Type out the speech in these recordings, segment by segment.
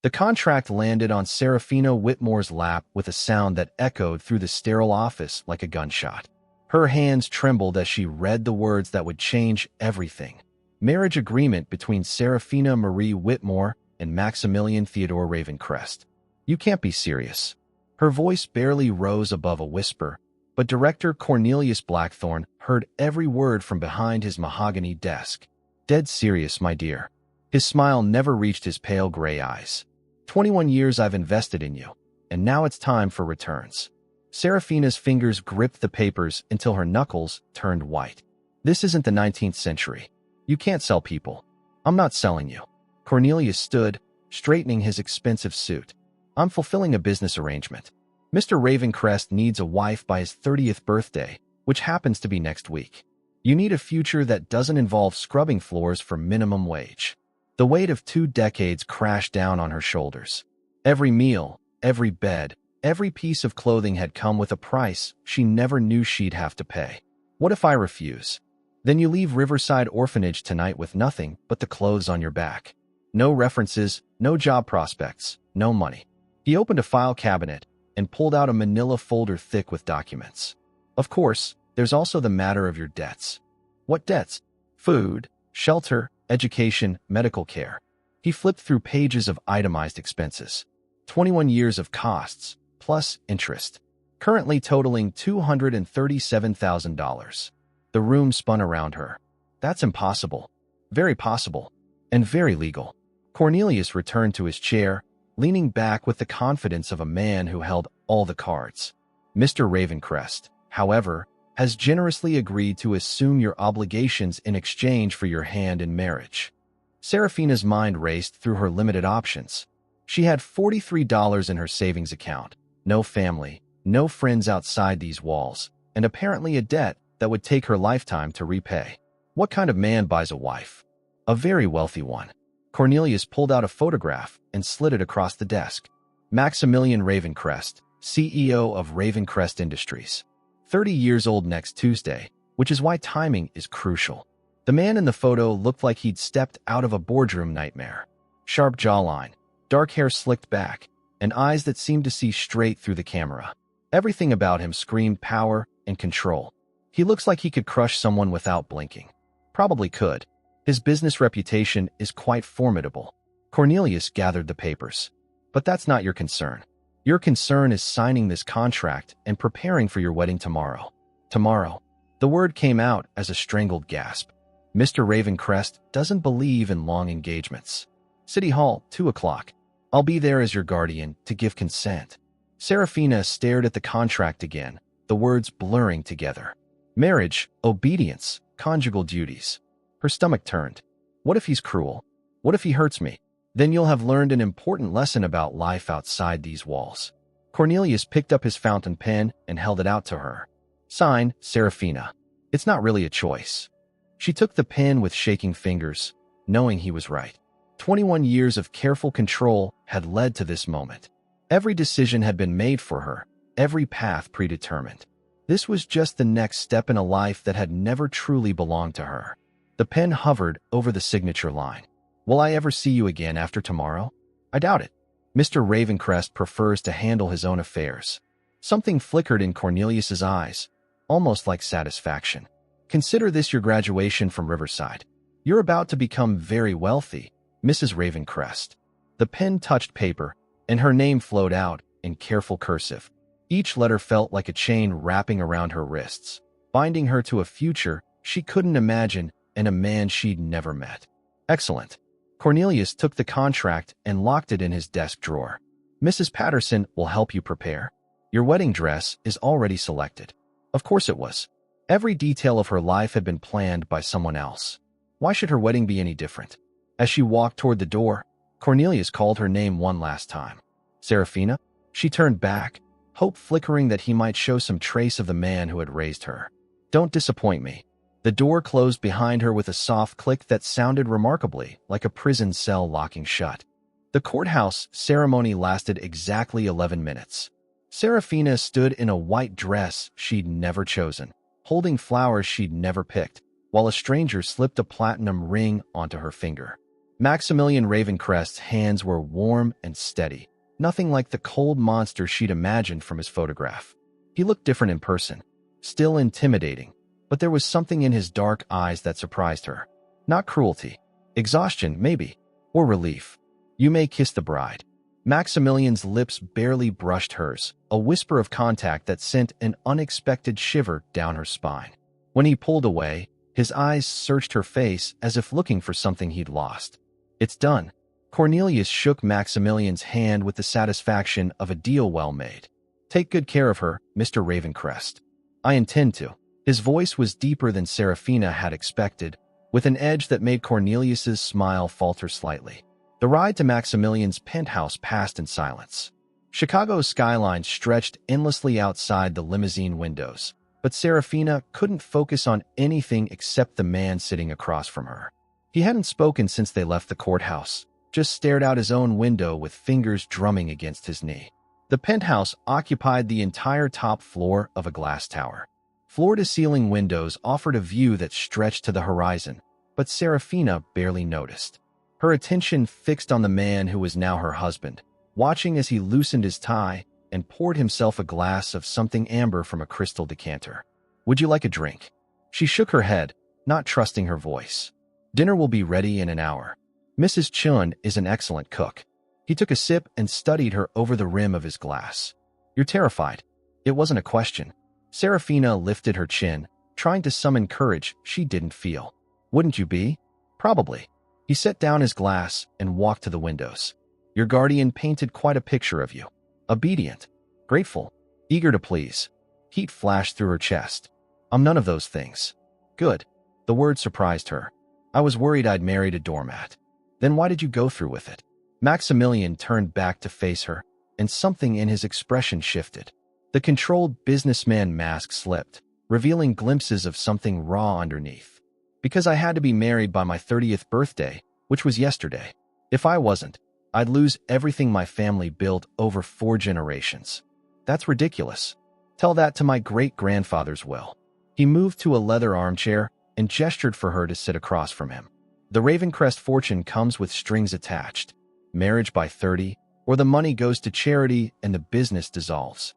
The contract landed on Serafina Whitmore's lap with a sound that echoed through the sterile office like a gunshot. Her hands trembled as she read the words that would change everything. Marriage agreement between Serafina Marie Whitmore and Maximilian Theodore Ravencrest. You can't be serious. Her voice barely rose above a whisper, but director Cornelius Blackthorne heard every word from behind his mahogany desk. Dead serious, my dear. His smile never reached his pale gray eyes. 21 years I've invested in you, and now it's time for returns. Serafina's fingers gripped the papers until her knuckles turned white. This isn't the 19th century. You can't sell people. I'm not selling you. Cornelius stood, straightening his expensive suit. I'm fulfilling a business arrangement. Mr. Ravencrest needs a wife by his 30th birthday, which happens to be next week. You need a future that doesn't involve scrubbing floors for minimum wage. The weight of 2 decades crashed down on her shoulders. Every meal, every bed, every piece of clothing had come with a price she never knew she'd have to pay. What if I refuse? Then you leave Riverside Orphanage tonight with nothing but the clothes on your back. No references, no job prospects, no money. He opened a file cabinet and pulled out a manila folder thick with documents. Of course, there's also the matter of your debts. What debts? Food, shelter, education, medical care. He flipped through pages of itemized expenses. 21 years of costs, plus interest, currently totaling $237,000. The room spun around her. That's impossible. Very possible. And very legal. Cornelius returned to his chair, leaning back with the confidence of a man who held all the cards. Mr. Ravencrest, however, has generously agreed to assume your obligations in exchange for your hand in marriage. Serafina's mind raced through her limited options. She had $43 in her savings account, no family, no friends outside these walls, and apparently a debt that would take her lifetime to repay. What kind of man buys a wife? A very wealthy one. Cornelius pulled out a photograph and slid it across the desk. Maximilian Ravencrest, CEO of Ravencrest Industries. 30 years old next Tuesday, which is why timing is crucial. The man in the photo looked like he'd stepped out of a boardroom nightmare. Sharp jawline, dark hair slicked back, and eyes that seemed to see straight through the camera. Everything about him screamed power and control. He looks like he could crush someone without blinking. Probably could. His business reputation is quite formidable. Cornelius gathered the papers. But that's not your concern. Your concern is signing this contract and preparing for your wedding tomorrow. Tomorrow. The word came out as a strangled gasp. Mr. Ravencrest doesn't believe in long engagements. City Hall, 2 o'clock. I'll be there as your guardian to give consent. Serafina stared at the contract again, the words blurring together. Marriage, obedience, conjugal duties. Her stomach turned. What if he's cruel? What if he hurts me? Then you'll have learned an important lesson about life outside these walls. Cornelius picked up his fountain pen and held it out to her. Sign, Serafina. It's not really a choice. She took the pen with shaking fingers, knowing he was right. 21 years of careful control had led to this moment. Every decision had been made for her, every path predetermined. This was just the next step in a life that had never truly belonged to her. The pen hovered over the signature line. Will I ever see you again after tomorrow? I doubt it. Mr. Ravencrest prefers to handle his own affairs. Something flickered in Cornelius's eyes, almost like satisfaction. Consider this your graduation from Riverside. You're about to become very wealthy, Mrs. Ravencrest. The pen touched paper, and her name flowed out in careful cursive. Each letter felt like a chain wrapping around her wrists, binding her to a future she couldn't imagine and a man she'd never met. Excellent. Cornelius took the contract and locked it in his desk drawer. Mrs. Patterson will help you prepare. Your wedding dress is already selected. Of course it was. Every detail of her life had been planned by someone else. Why should her wedding be any different? As she walked toward the door, Cornelius called her name one last time. Serafina? She turned back, hope flickering that he might show some trace of the man who had raised her. Don't disappoint me. The door closed behind her with a soft click that sounded remarkably like a prison cell locking shut. The courthouse ceremony lasted exactly 11 minutes. Serafina stood in a white dress she'd never chosen, holding flowers she'd never picked, while a stranger slipped a platinum ring onto her finger. Maximilian Ravencrest's hands were warm and steady, nothing like the cold monster she'd imagined from his photograph. He looked different in person, still intimidating, but there was something in his dark eyes that surprised her. Not cruelty. Exhaustion, maybe. Or relief. "You may kiss the bride." Maximilian's lips barely brushed hers, a whisper of contact that sent an unexpected shiver down her spine. When he pulled away, his eyes searched her face as if looking for something he'd lost. "It's done." Cornelius shook Maximilian's hand with the satisfaction of a deal well made. "Take good care of her, Mr. Ravencrest." "I intend to." His voice was deeper than Serafina had expected, with an edge that made Cornelius's smile falter slightly. The ride to Maximilian's penthouse passed in silence. Chicago's skyline stretched endlessly outside the limousine windows, but Serafina couldn't focus on anything except the man sitting across from her. He hadn't spoken since they left the courthouse, just stared out his own window with fingers drumming against his knee. The penthouse occupied the entire top floor of a glass tower. Floor-to-ceiling windows offered a view that stretched to the horizon, but Serafina barely noticed. Her attention fixed on the man who was now her husband, watching as he loosened his tie and poured himself a glass of something amber from a crystal decanter. "Would you like a drink?" She shook her head, not trusting her voice. "Dinner will be ready in an hour. Mrs. Chun is an excellent cook." He took a sip and studied her over the rim of his glass. "You're terrified." It wasn't a question. Serafina lifted her chin, trying to summon courage she didn't feel. "Wouldn't you be?" "Probably." He set down his glass and walked to the windows. "Your guardian painted quite a picture of you. Obedient, grateful, eager to please." Heat flashed through her chest. "I'm none of those things." "Good." The word surprised her. "I was worried I'd married a doormat." "Then why did you go through with it?" Maximilian turned back to face her, and something in his expression shifted. The controlled businessman mask slipped, revealing glimpses of something raw underneath. "Because I had to be married by my 30th birthday, which was yesterday. If I wasn't, I'd lose everything my family built over 4 generations." "That's ridiculous." "Tell that to my great-grandfather's will." He moved to a leather armchair and gestured for her to sit across from him. "The Ravencrest fortune comes with strings attached. Marriage by 30, or the money goes to charity and the business dissolves."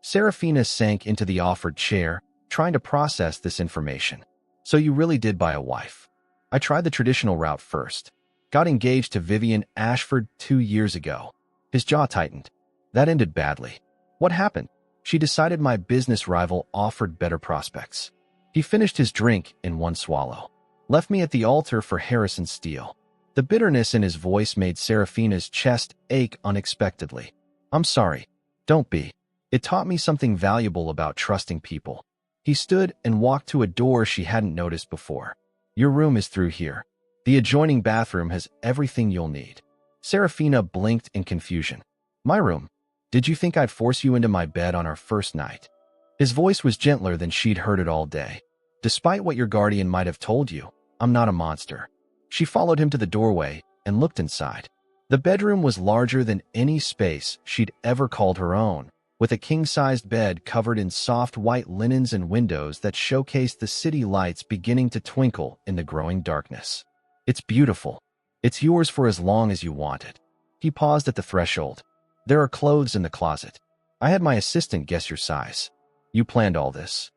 Serafina sank into the offered chair, trying to process this information. "So you really did buy a wife." "I tried the traditional route first. Got engaged to Vivian Ashford 2 years ago." His jaw tightened. "That ended badly." "What happened?" "She decided my business rival offered better prospects." He finished his drink in one swallow. "Left me at the altar for Harrison Steele." The bitterness in his voice made Serafina's chest ache unexpectedly. "I'm sorry." "Don't be. It taught me something valuable about trusting people." He stood and walked to a door she hadn't noticed before. "Your room is through here. The adjoining bathroom has everything you'll need." Serafina blinked in confusion. "My room? Did you think I'd force you into my bed on our first night?" His voice was gentler than she'd heard it all day. "Despite what your guardian might have told you, I'm not a monster." She followed him to the doorway and looked inside. The bedroom was larger than any space she'd ever called her own, with a king-sized bed covered in soft white linens and windows that showcased the city lights beginning to twinkle in the growing darkness. "It's beautiful. It's yours for as long as you want it." He paused at the threshold. "There are clothes in the closet. I had my assistant guess your size." "You planned all this?"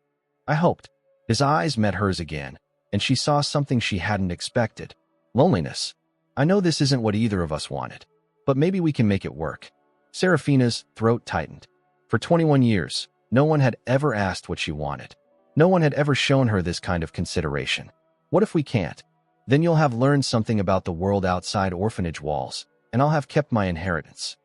"I hoped." His eyes met hers again, and she saw something she hadn't expected. "Loneliness. I know this isn't what either of us wanted, but maybe we can make it work." Serafina's throat tightened. For 21 years, no one had ever asked what she wanted. No one had ever shown her this kind of consideration. "What if we can't? Then you'll have learned something about the world outside orphanage walls, and I'll have kept my inheritance."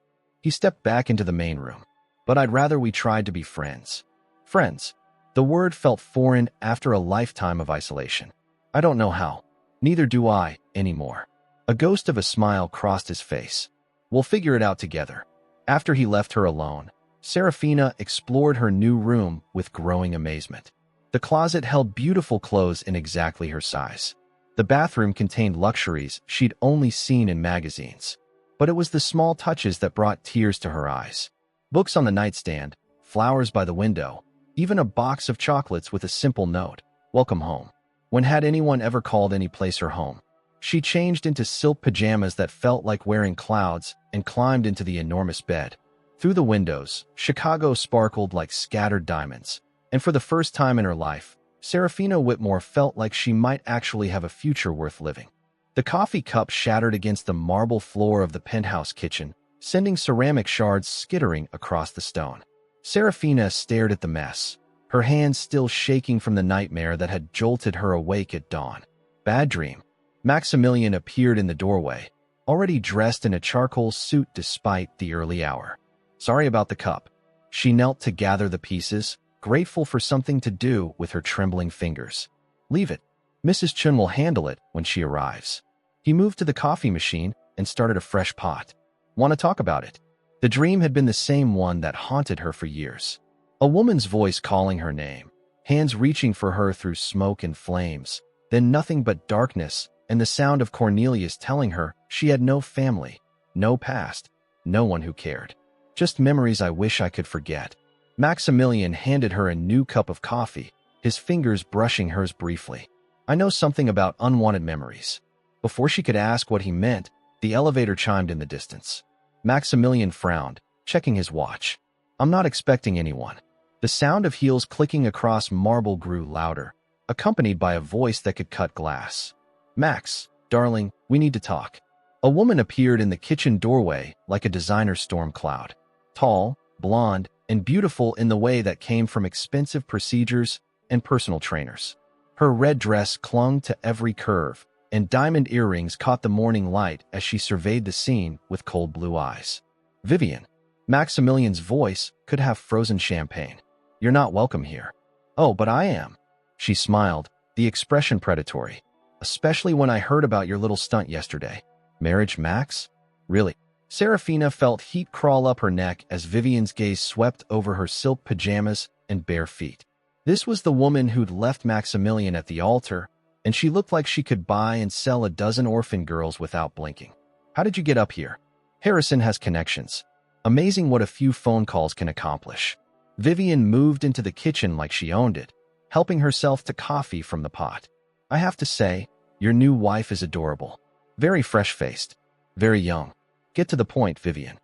He stepped back into the main room. "But I'd rather we tried to be friends." "Friends?" The word felt foreign after a lifetime of isolation. "I don't know how. Neither do I, anymore." A ghost of a smile crossed his face. "We'll figure it out together." After he left her alone, Serafina explored her new room with growing amazement. The closet held beautiful clothes in exactly her size. The bathroom contained luxuries she'd only seen in magazines. But it was the small touches that brought tears to her eyes. Books on the nightstand, flowers by the window, even a box of chocolates with a simple note, "Welcome home." When had anyone ever called any place her home? She changed into silk pajamas that felt like wearing clouds and climbed into the enormous bed. Through the windows, Chicago sparkled like scattered diamonds, and for the first time in her life, Serafina Whitmore felt like she might actually have a future worth living. The coffee cup shattered against the marble floor of the penthouse kitchen, sending ceramic shards skittering across the stone. Serafina stared at the mess, her hands still shaking from the nightmare that had jolted her awake at dawn. Bad dream. Maximilian appeared in the doorway, already dressed in a charcoal suit despite the early hour. Sorry about the cup. She knelt to gather the pieces, grateful for something to do with her trembling fingers. Leave it. Mrs. Chun will handle it when she arrives. He moved to the coffee machine and started a fresh pot. Want to talk about it? The dream had been the same one that haunted her for years. A woman's voice calling her name, hands reaching for her through smoke and flames, then nothing but darkness and the sound of Cornelius telling her she had no family, no past, no one who cared. Just memories I wish I could forget. Maximilian handed her a new cup of coffee, his fingers brushing hers briefly. I know something about unwanted memories. Before she could ask what he meant, the elevator chimed in the distance. Maximilian frowned, checking his watch. I'm not expecting anyone. The sound of heels clicking across marble grew louder, accompanied by a voice that could cut glass. Max, darling, we need to talk. A woman appeared in the kitchen doorway like a designer storm cloud. Tall, blonde, and beautiful in the way that came from expensive procedures and personal trainers. Her red dress clung to every curve, and diamond earrings caught the morning light as she surveyed the scene with cold blue eyes. Vivian. Maximilian's voice could have frozen champagne. You're not welcome here. Oh, but I am. She smiled, the expression predatory. Especially when I heard about your little stunt yesterday. Marriage, Max? Really? Serafina felt heat crawl up her neck as Vivian's gaze swept over her silk pajamas and bare feet. This was the woman who'd left Maximilian at the altar, and she looked like she could buy and sell a dozen orphan girls without blinking. How did you get up here? Harrison has connections. Amazing what a few phone calls can accomplish. Vivian moved into the kitchen like she owned it, helping herself to coffee from the pot. I have to say, your new wife is adorable. Very fresh-faced. Very young. Get to the point, Vivian.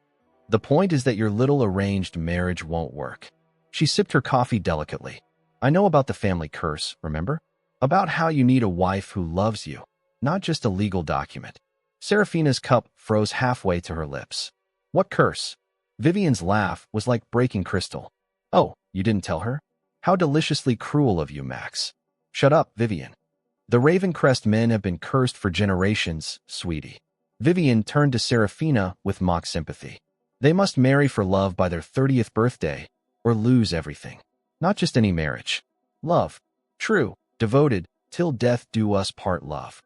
The point is that your little arranged marriage won't work. She sipped her coffee delicately. I know about the family curse, remember? About how you need a wife who loves you, not just a legal document. Serafina's cup froze halfway to her lips. What curse? Vivian's laugh was like breaking crystal. Oh, you didn't tell her? How deliciously cruel of you, Max. Shut up, Vivian. The Ravencrest men have been cursed for generations, sweetie. Vivian turned to Serafina with mock sympathy. They must marry for love by their 30th birthday, or lose everything. Not just any marriage. Love. True, devoted, till death do us part love.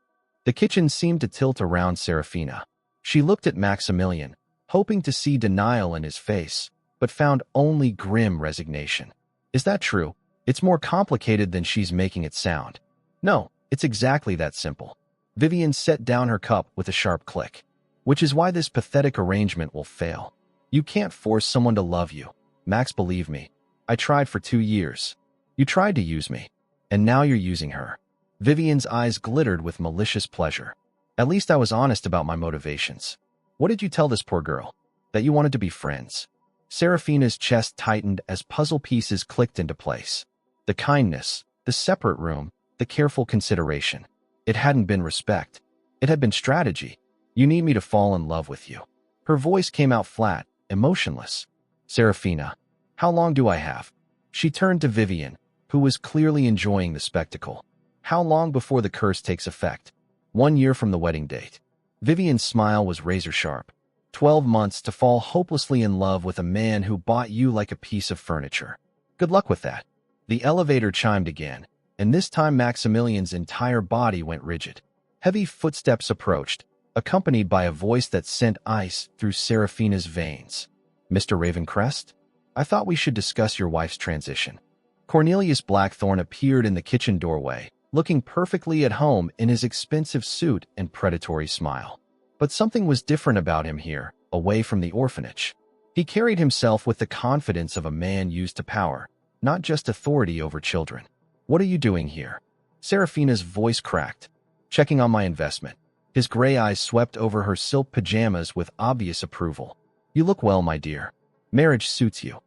The kitchen seemed to tilt around Serafina. She looked at Maximilian, hoping to see denial in his face, but found only grim resignation. Is that true? It's more complicated than she's making it sound. No, it's exactly that simple. Vivian set down her cup with a sharp click. Which is why this pathetic arrangement will fail. You can't force someone to love you. Max, believe me. I tried for 2 years. You tried to use me. And now you're using her. Vivian's eyes glittered with malicious pleasure. At least I was honest about my motivations. What did you tell this poor girl? That you wanted to be friends. Serafina's chest tightened as puzzle pieces clicked into place. The kindness, the separate room, the careful consideration. It hadn't been respect. It had been strategy. You need me to fall in love with you. Her voice came out flat, emotionless. Serafina, how long do I have? She turned to Vivian, who was clearly enjoying the spectacle. How long before the curse takes effect? 1 year from the wedding date. Vivian's smile was razor-sharp. 12 months to fall hopelessly in love with a man who bought you like a piece of furniture. Good luck with that. The elevator chimed again, and this time Maximilian's entire body went rigid. Heavy footsteps approached, accompanied by a voice that sent ice through Serafina's veins. Mr. Ravencrest? I thought we should discuss your wife's transition. Cornelius Blackthorne appeared in the kitchen doorway, looking perfectly at home in his expensive suit and predatory smile. But something was different about him here, away from the orphanage. He carried himself with the confidence of a man used to power, not just authority over children. What are you doing here? Serafina's voice cracked. Checking on my investment. His gray eyes swept over her silk pajamas with obvious approval. You look well, my dear. Marriage suits you.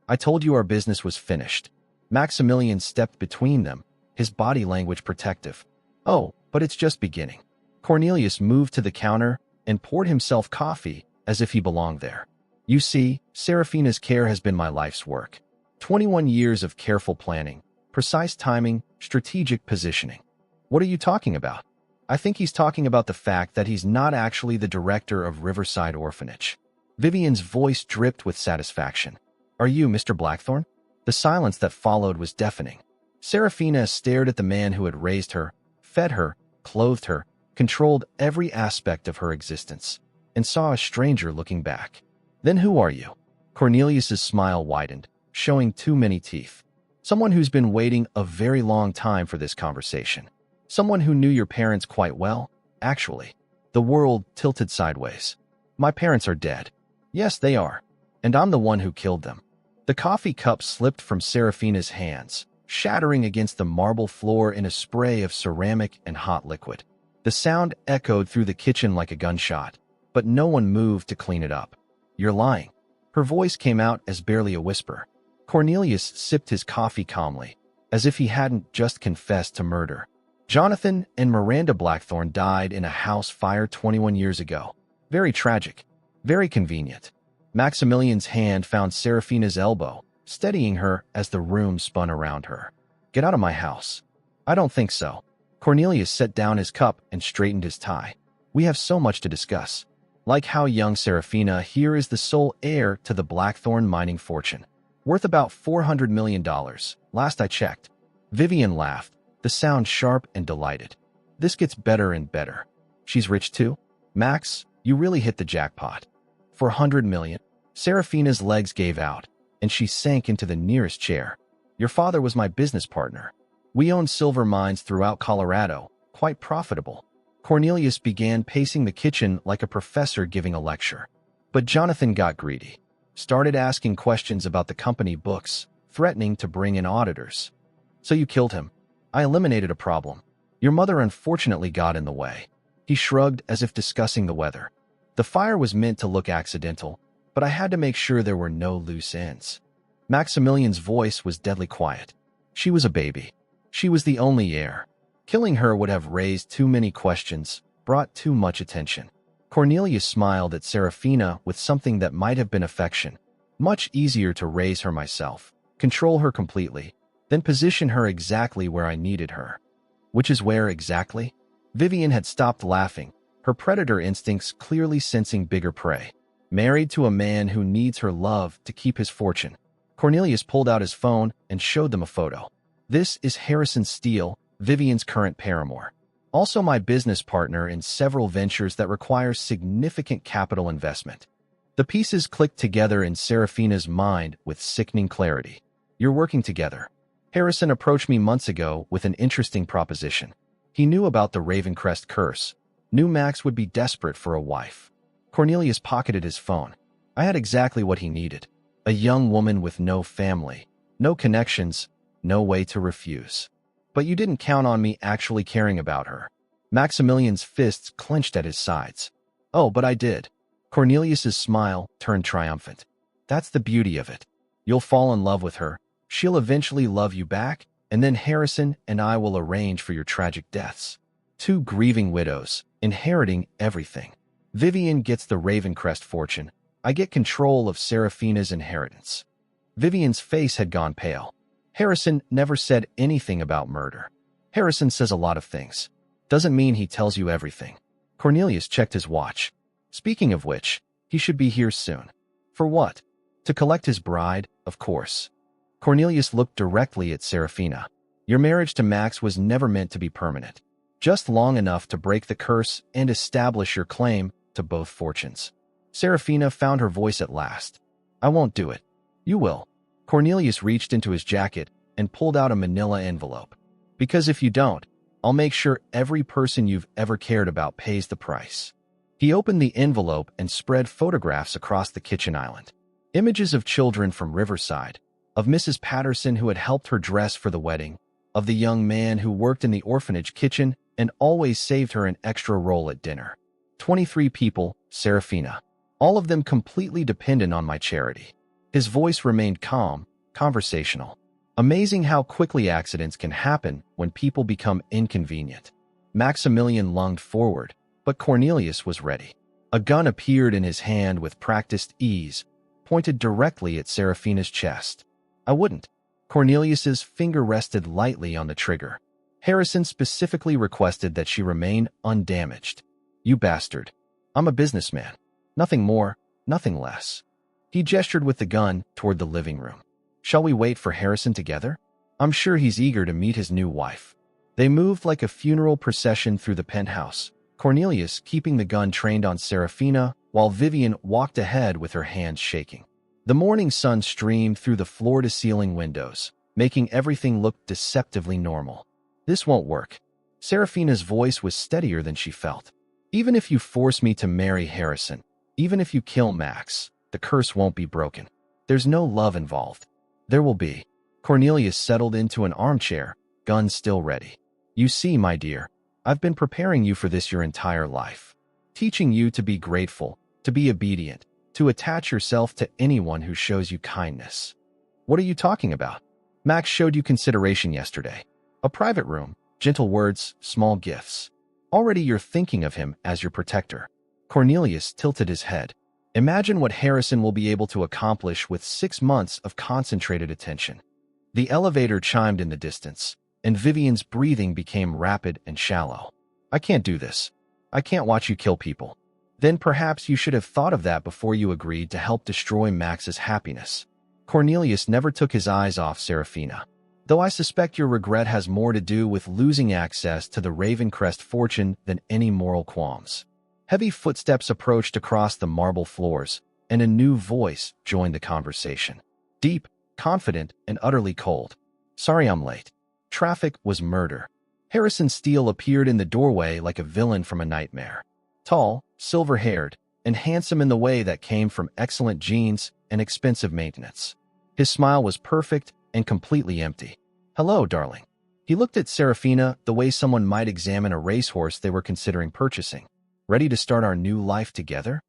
I told you our business was finished. Maximilian stepped between them, his body language protective. Oh, but it's just beginning. Cornelius moved to the counter and poured himself coffee as if he belonged there. You see, Serafina's care has been my life's work. 21 years of careful planning, precise timing, strategic positioning. What are you talking about? I think he's talking about the fact that he's not actually the director of Riverside Orphanage. Vivian's voice dripped with satisfaction. Are you Mr. Blackthorne? The silence that followed was deafening. Serafina stared at the man who had raised her, fed her, clothed her, controlled every aspect of her existence, and saw a stranger looking back. Then who are you? Cornelius's smile widened, showing too many teeth. Someone who's been waiting a very long time for this conversation. Someone who knew your parents quite well, actually. The world tilted sideways. My parents are dead. Yes, they are. And I'm the one who killed them. The coffee cup slipped from Serafina's hands, shattering against the marble floor in a spray of ceramic and hot liquid. The sound echoed through the kitchen like a gunshot, but no one moved to clean it up. You're lying. Her voice came out as barely a whisper. Cornelius sipped his coffee calmly, as if he hadn't just confessed to murder. Jonathan and Miranda Blackthorne died in a house fire 21 years ago. Very tragic. Very convenient. Maximilian's hand found Serafina's elbow, steadying her as the room spun around her. Get out of my house. I don't think so. Cornelius set down his cup and straightened his tie. We have so much to discuss. Like how young Serafina here is the sole heir to the Blackthorne mining fortune. Worth about $400 million, last I checked. Vivian laughed, the sound sharp and delighted. This gets better and better. She's rich too? Max, you really hit the jackpot. For $100 million? Serafina's legs gave out, and she sank into the nearest chair. Your father was my business partner. We own silver mines throughout Colorado, quite profitable. Cornelius began pacing the kitchen like a professor giving a lecture. But Jonathan got greedy. Started asking questions about the company books, threatening to bring in auditors. So you killed him. I eliminated a problem. Your mother unfortunately got in the way. He shrugged as if discussing the weather. The fire was meant to look accidental, but I had to make sure there were no loose ends. Maximilian's voice was deadly quiet. She was a baby. She was the only heir. Killing her would have raised too many questions, brought too much attention. Cornelius smiled at Serafina with something that might have been affection. Much easier to raise her myself, control her completely, then position her exactly where I needed her. Which is where exactly? Vivian had stopped laughing, her predator instincts clearly sensing bigger prey. Married to a man who needs her love to keep his fortune. Cornelius pulled out his phone and showed them a photo. This is Harrison Steele, Vivian's current paramour. Also my business partner in several ventures that require significant capital investment. The pieces clicked together in Serafina's mind with sickening clarity. You're working together. Harrison approached me months ago with an interesting proposition. He knew about the Ravencrest curse. Knew Max would be desperate for a wife. Cornelius pocketed his phone. I had exactly what he needed. A young woman with no family, no connections, no way to refuse. But you didn't count on me actually caring about her. Maximilian's fists clenched at his sides. Oh, but I did. Cornelius's smile turned triumphant. That's the beauty of it. You'll fall in love with her. She'll eventually love you back, and then Harrison and I will arrange for your tragic deaths. Two grieving widows, inheriting everything. Vivian gets the Ravencrest fortune. I get control of Serafina's inheritance. Vivian's face had gone pale. Harrison never said anything about murder. Harrison says a lot of things. Doesn't mean he tells you everything. Cornelius checked his watch. Speaking of which, he should be here soon. For what? To collect his bride, of course. Cornelius looked directly at Serafina. Your marriage to Max was never meant to be permanent. Just long enough to break the curse and establish your claim to both fortunes. Serafina found her voice at last. I won't do it. You will. Cornelius reached into his jacket and pulled out a manila envelope. Because if you don't, I'll make sure every person you've ever cared about pays the price. He opened the envelope and spread photographs across the kitchen island. Images of children from Riverside, of Mrs. Patterson who had helped her dress for the wedding, of the young man who worked in the orphanage kitchen and always saved her an extra roll at dinner. 23 people, Serafina. All of them completely dependent on my charity. His voice remained calm, conversational. Amazing how quickly accidents can happen when people become inconvenient. Maximilian lunged forward, but Cornelius was ready. A gun appeared in his hand with practiced ease, pointed directly at Serafina's chest. I wouldn't. Cornelius's finger rested lightly on the trigger. Harrison specifically requested that she remain undamaged. You bastard. I'm a businessman. Nothing more, nothing less. He gestured with the gun toward the living room. Shall we wait for Harrison together? I'm sure he's eager to meet his new wife. They moved like a funeral procession through the penthouse, Cornelius keeping the gun trained on Serafina, while Vivian walked ahead with her hands shaking. The morning sun streamed through the floor-to-ceiling windows, making everything look deceptively normal. This won't work. Serafina's voice was steadier than she felt. Even if you force me to marry Harrison, even if you kill Max, the curse won't be broken. There's no love involved. There will be. Cornelius settled into an armchair, gun still ready. You see, my dear, I've been preparing you for this your entire life. Teaching you to be grateful, to be obedient, to attach yourself to anyone who shows you kindness. What are you talking about? Max showed you consideration yesterday. A private room, gentle words, small gifts. Already you're thinking of him as your protector. Cornelius tilted his head. Imagine what Harrison will be able to accomplish with 6 months of concentrated attention. The elevator chimed in the distance, and Vivian's breathing became rapid and shallow. I can't do this. I can't watch you kill people. Then perhaps you should have thought of that before you agreed to help destroy Max's happiness. Cornelius never took his eyes off Serafina. Though I suspect your regret has more to do with losing access to the Ravencrest fortune than any moral qualms. Heavy footsteps approached across the marble floors, and a new voice joined the conversation. Deep, confident, and utterly cold. Sorry I'm late. Traffic was murder. Harrison Steele appeared in the doorway like a villain from a nightmare. Tall, silver-haired, and handsome in the way that came from excellent genes and expensive maintenance. His smile was perfect and completely empty. Hello, darling. He looked at Serafina the way someone might examine a racehorse they were considering purchasing. Ready to start our new life together?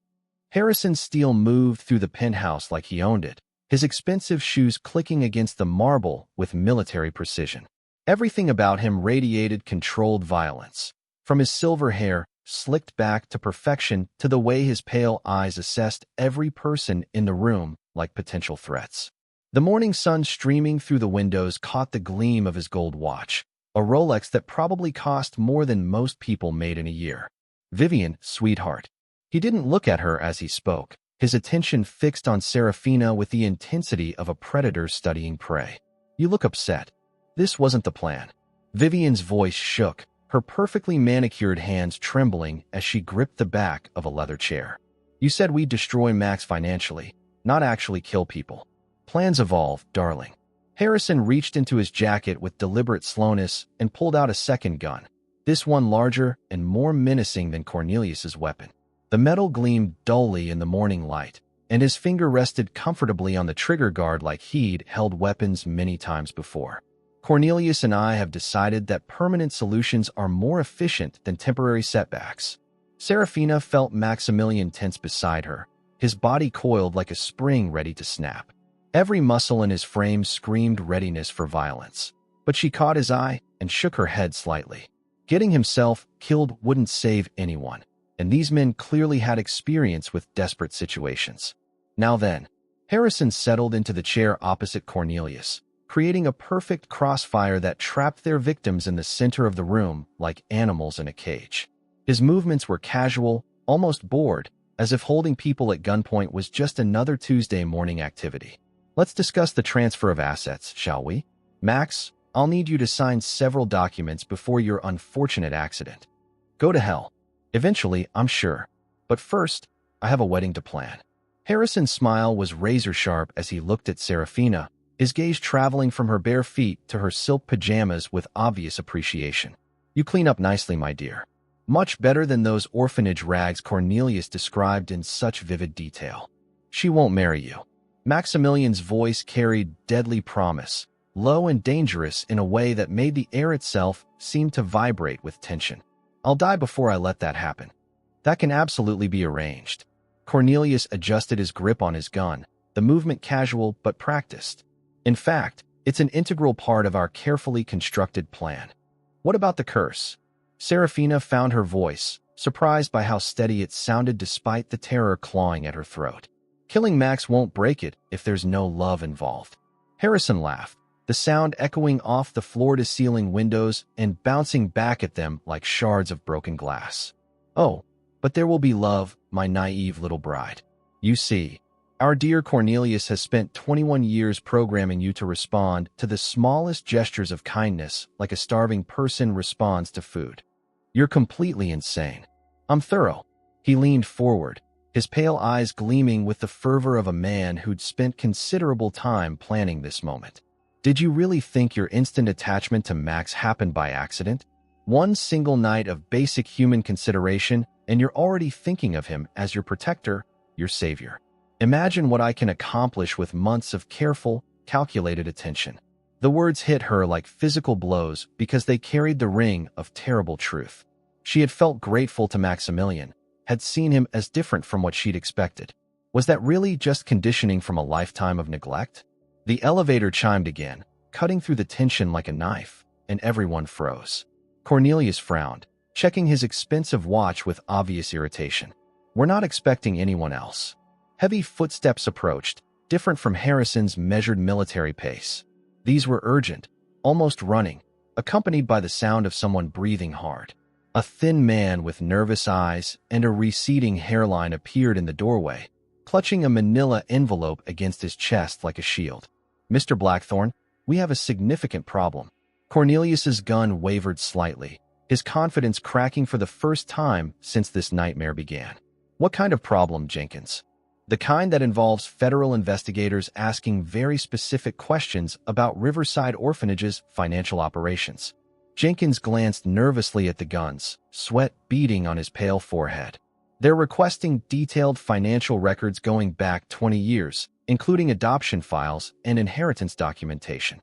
Harrison Steele moved through the penthouse like he owned it, his expensive shoes clicking against the marble with military precision. Everything about him radiated controlled violence. From his silver hair, slicked back to perfection, to the way his pale eyes assessed every person in the room like potential threats. The morning sun streaming through the windows caught the gleam of his gold watch, a Rolex that probably cost more than most people made in a year. Vivian, sweetheart. He didn't look at her as he spoke, his attention fixed on Serafina with the intensity of a predator studying prey. You look upset. This wasn't the plan. Vivian's voice shook, her perfectly manicured hands trembling as she gripped the back of a leather chair. You said we'd destroy Max financially, not actually kill people. Plans evolve, darling. Harrison reached into his jacket with deliberate slowness and pulled out a second gun, this one larger and more menacing than Cornelius's weapon. The metal gleamed dully in the morning light, and his finger rested comfortably on the trigger guard like he'd held weapons many times before. Cornelius and I have decided that permanent solutions are more efficient than temporary setbacks. Serafina felt Maximilian tense beside her, his body coiled like a spring ready to snap. Every muscle in his frame screamed readiness for violence, but she caught his eye and shook her head slightly. Getting himself killed wouldn't save anyone, and these men clearly had experience with desperate situations. Now then, Harrison settled into the chair opposite Cornelius, creating a perfect crossfire that trapped their victims in the center of the room like animals in a cage. His movements were casual, almost bored, as if holding people at gunpoint was just another Tuesday morning activity. Let's discuss the transfer of assets, shall we? Max, I'll need you to sign several documents before your unfortunate accident. Go to hell. Eventually, I'm sure. But first, I have a wedding to plan. Harrison's smile was razor-sharp as he looked at Serafina, his gaze traveling from her bare feet to her silk pajamas with obvious appreciation. You clean up nicely, my dear. Much better than those orphanage rags Cornelius described in such vivid detail. She won't marry you. Maximilian's voice carried deadly promise, low and dangerous in a way that made the air itself seem to vibrate with tension. I'll die before I let that happen. That can absolutely be arranged. Cornelius adjusted his grip on his gun, the movement casual but practiced. In fact, it's an integral part of our carefully constructed plan. What about the curse? Serafina found her voice, surprised by how steady it sounded despite the terror clawing at her throat. Killing Max won't break it if there's no love involved. Harrison laughed, the sound echoing off the floor-to-ceiling windows and bouncing back at them like shards of broken glass. Oh, but there will be love, my naive little bride. You see, our dear Cornelius has spent 21 years programming you to respond to the smallest gestures of kindness like a starving person responds to food. You're completely insane. I'm thorough. He leaned forward, his pale eyes gleaming with the fervor of a man who'd spent considerable time planning this moment. Did you really think your instant attachment to Max happened by accident? One single night of basic human consideration, and you're already thinking of him as your protector, your savior. Imagine what I can accomplish with months of careful, calculated attention. The words hit her like physical blows because they carried the ring of terrible truth. She had felt grateful to Maximilian, had seen him as different from what she'd expected. Was that really just conditioning from a lifetime of neglect? The elevator chimed again, cutting through the tension like a knife, and everyone froze. Cornelius frowned, checking his expensive watch with obvious irritation. We're not expecting anyone else. Heavy footsteps approached, different from Harrison's measured military pace. These were urgent, almost running, accompanied by the sound of someone breathing hard. A thin man with nervous eyes and a receding hairline appeared in the doorway, clutching a manila envelope against his chest like a shield. Mr. Blackthorne, we have a significant problem. Cornelius's gun wavered slightly, his confidence cracking for the first time since this nightmare began. What kind of problem, Jenkins? The kind that involves federal investigators asking very specific questions about Riverside Orphanage's financial operations. Jenkins glanced nervously at the guns, sweat beading on his pale forehead. They're requesting detailed financial records going back 20 years, including adoption files and inheritance documentation.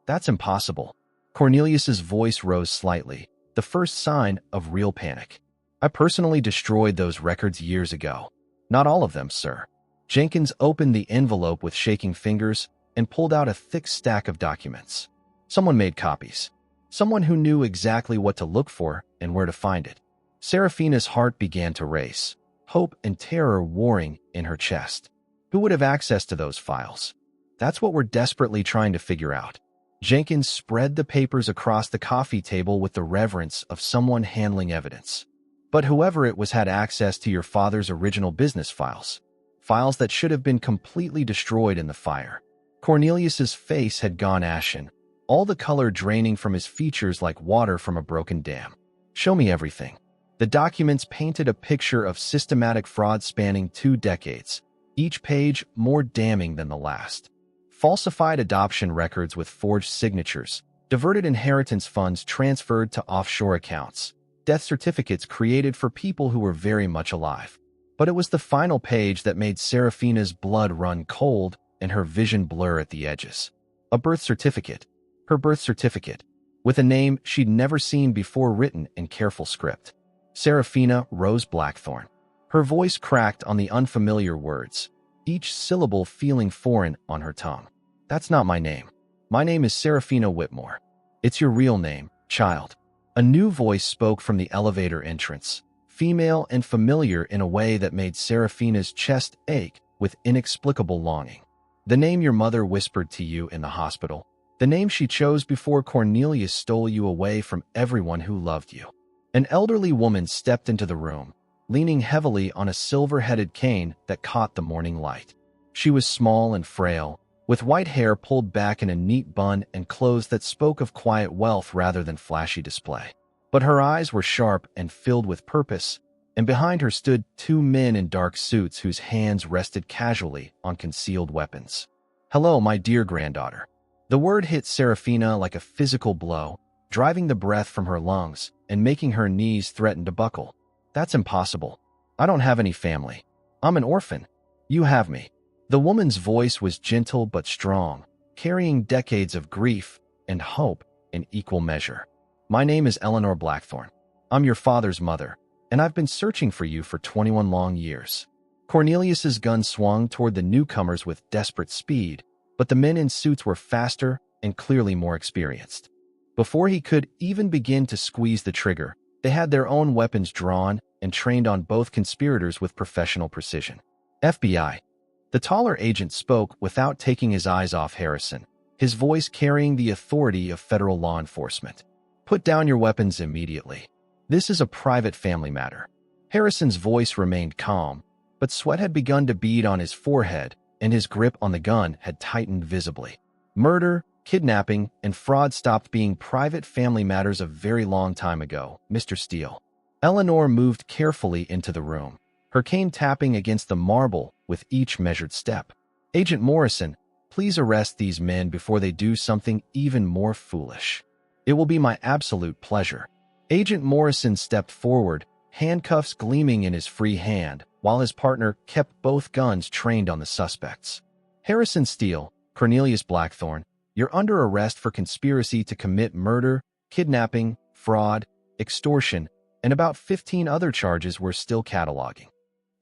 That's impossible. Cornelius's voice rose slightly, the first sign of real panic. I personally destroyed those records years ago. Not all of them, sir. Jenkins opened the envelope with shaking fingers and pulled out a thick stack of documents. Someone made copies. Someone who knew exactly what to look for and where to find it. Serafina's heart began to race, hope and terror warring in her chest. Who would have access to those files? That's what we're desperately trying to figure out. Jenkins spread the papers across the coffee table with the reverence of someone handling evidence. But whoever it was had access to your father's original business files. Files that should have been completely destroyed in the fire. Cornelius's face had gone ashen, all the color draining from his features like water from a broken dam. Show me everything. The documents painted a picture of systematic fraud spanning 2 decades, each page more damning than the last. Falsified adoption records with forged signatures, diverted inheritance funds transferred to offshore accounts, death certificates created for people who were very much alive. But it was the final page that made Serafina's blood run cold and her vision blur at the edges. A birth certificate. Her birth certificate, with a name she'd never seen before written in careful script. Serafina Rose Blackthorne. Her voice cracked on the unfamiliar words, each syllable feeling foreign on her tongue. That's not my name. My name is Serafina Whitmore. It's your real name, child. A new voice spoke from the elevator entrance, female and familiar in a way that made Serafina's chest ache with inexplicable longing. The name your mother whispered to you in the hospital. The name she chose before Cornelius stole you away from everyone who loved you. An elderly woman stepped into the room, leaning heavily on a silver-headed cane that caught the morning light. She was small and frail, with white hair pulled back in a neat bun and clothes that spoke of quiet wealth rather than flashy display. But her eyes were sharp and filled with purpose, and behind her stood 2 men in dark suits whose hands rested casually on concealed weapons. Hello, my dear granddaughter. The word hit Serafina like a physical blow, driving the breath from her lungs and making her knees threaten to buckle. That's impossible. I don't have any family. I'm an orphan. You have me. The woman's voice was gentle but strong, carrying decades of grief and hope in equal measure. My name is Eleanor Blackthorne. I'm your father's mother, and I've been searching for you for 21 long years. Cornelius's gun swung toward the newcomers with desperate speed, but the men in suits were faster and clearly more experienced. Before he could even begin to squeeze the trigger, they had their own weapons drawn and trained on both conspirators with professional precision. FBI. The taller agent spoke without taking his eyes off Harrison, his voice carrying the authority of federal law enforcement. Put down your weapons immediately. This is a private family matter. Harrison's voice remained calm, but sweat had begun to bead on his forehead, and his grip on the gun had tightened visibly. Murder, kidnapping, and fraud stopped being private family matters a very long time ago, Mr. Steele. Eleanor moved carefully into the room, her cane tapping against the marble with each measured step. Agent Morrison, please arrest these men before they do something even more foolish. It will be my absolute pleasure. Agent Morrison stepped forward, handcuffs gleaming in his free hand, while his partner kept both guns trained on the suspects. Harrison Steele, Cornelius Blackthorne, you're under arrest for conspiracy to commit murder, kidnapping, fraud, extortion, and about 15 other charges we're still cataloging.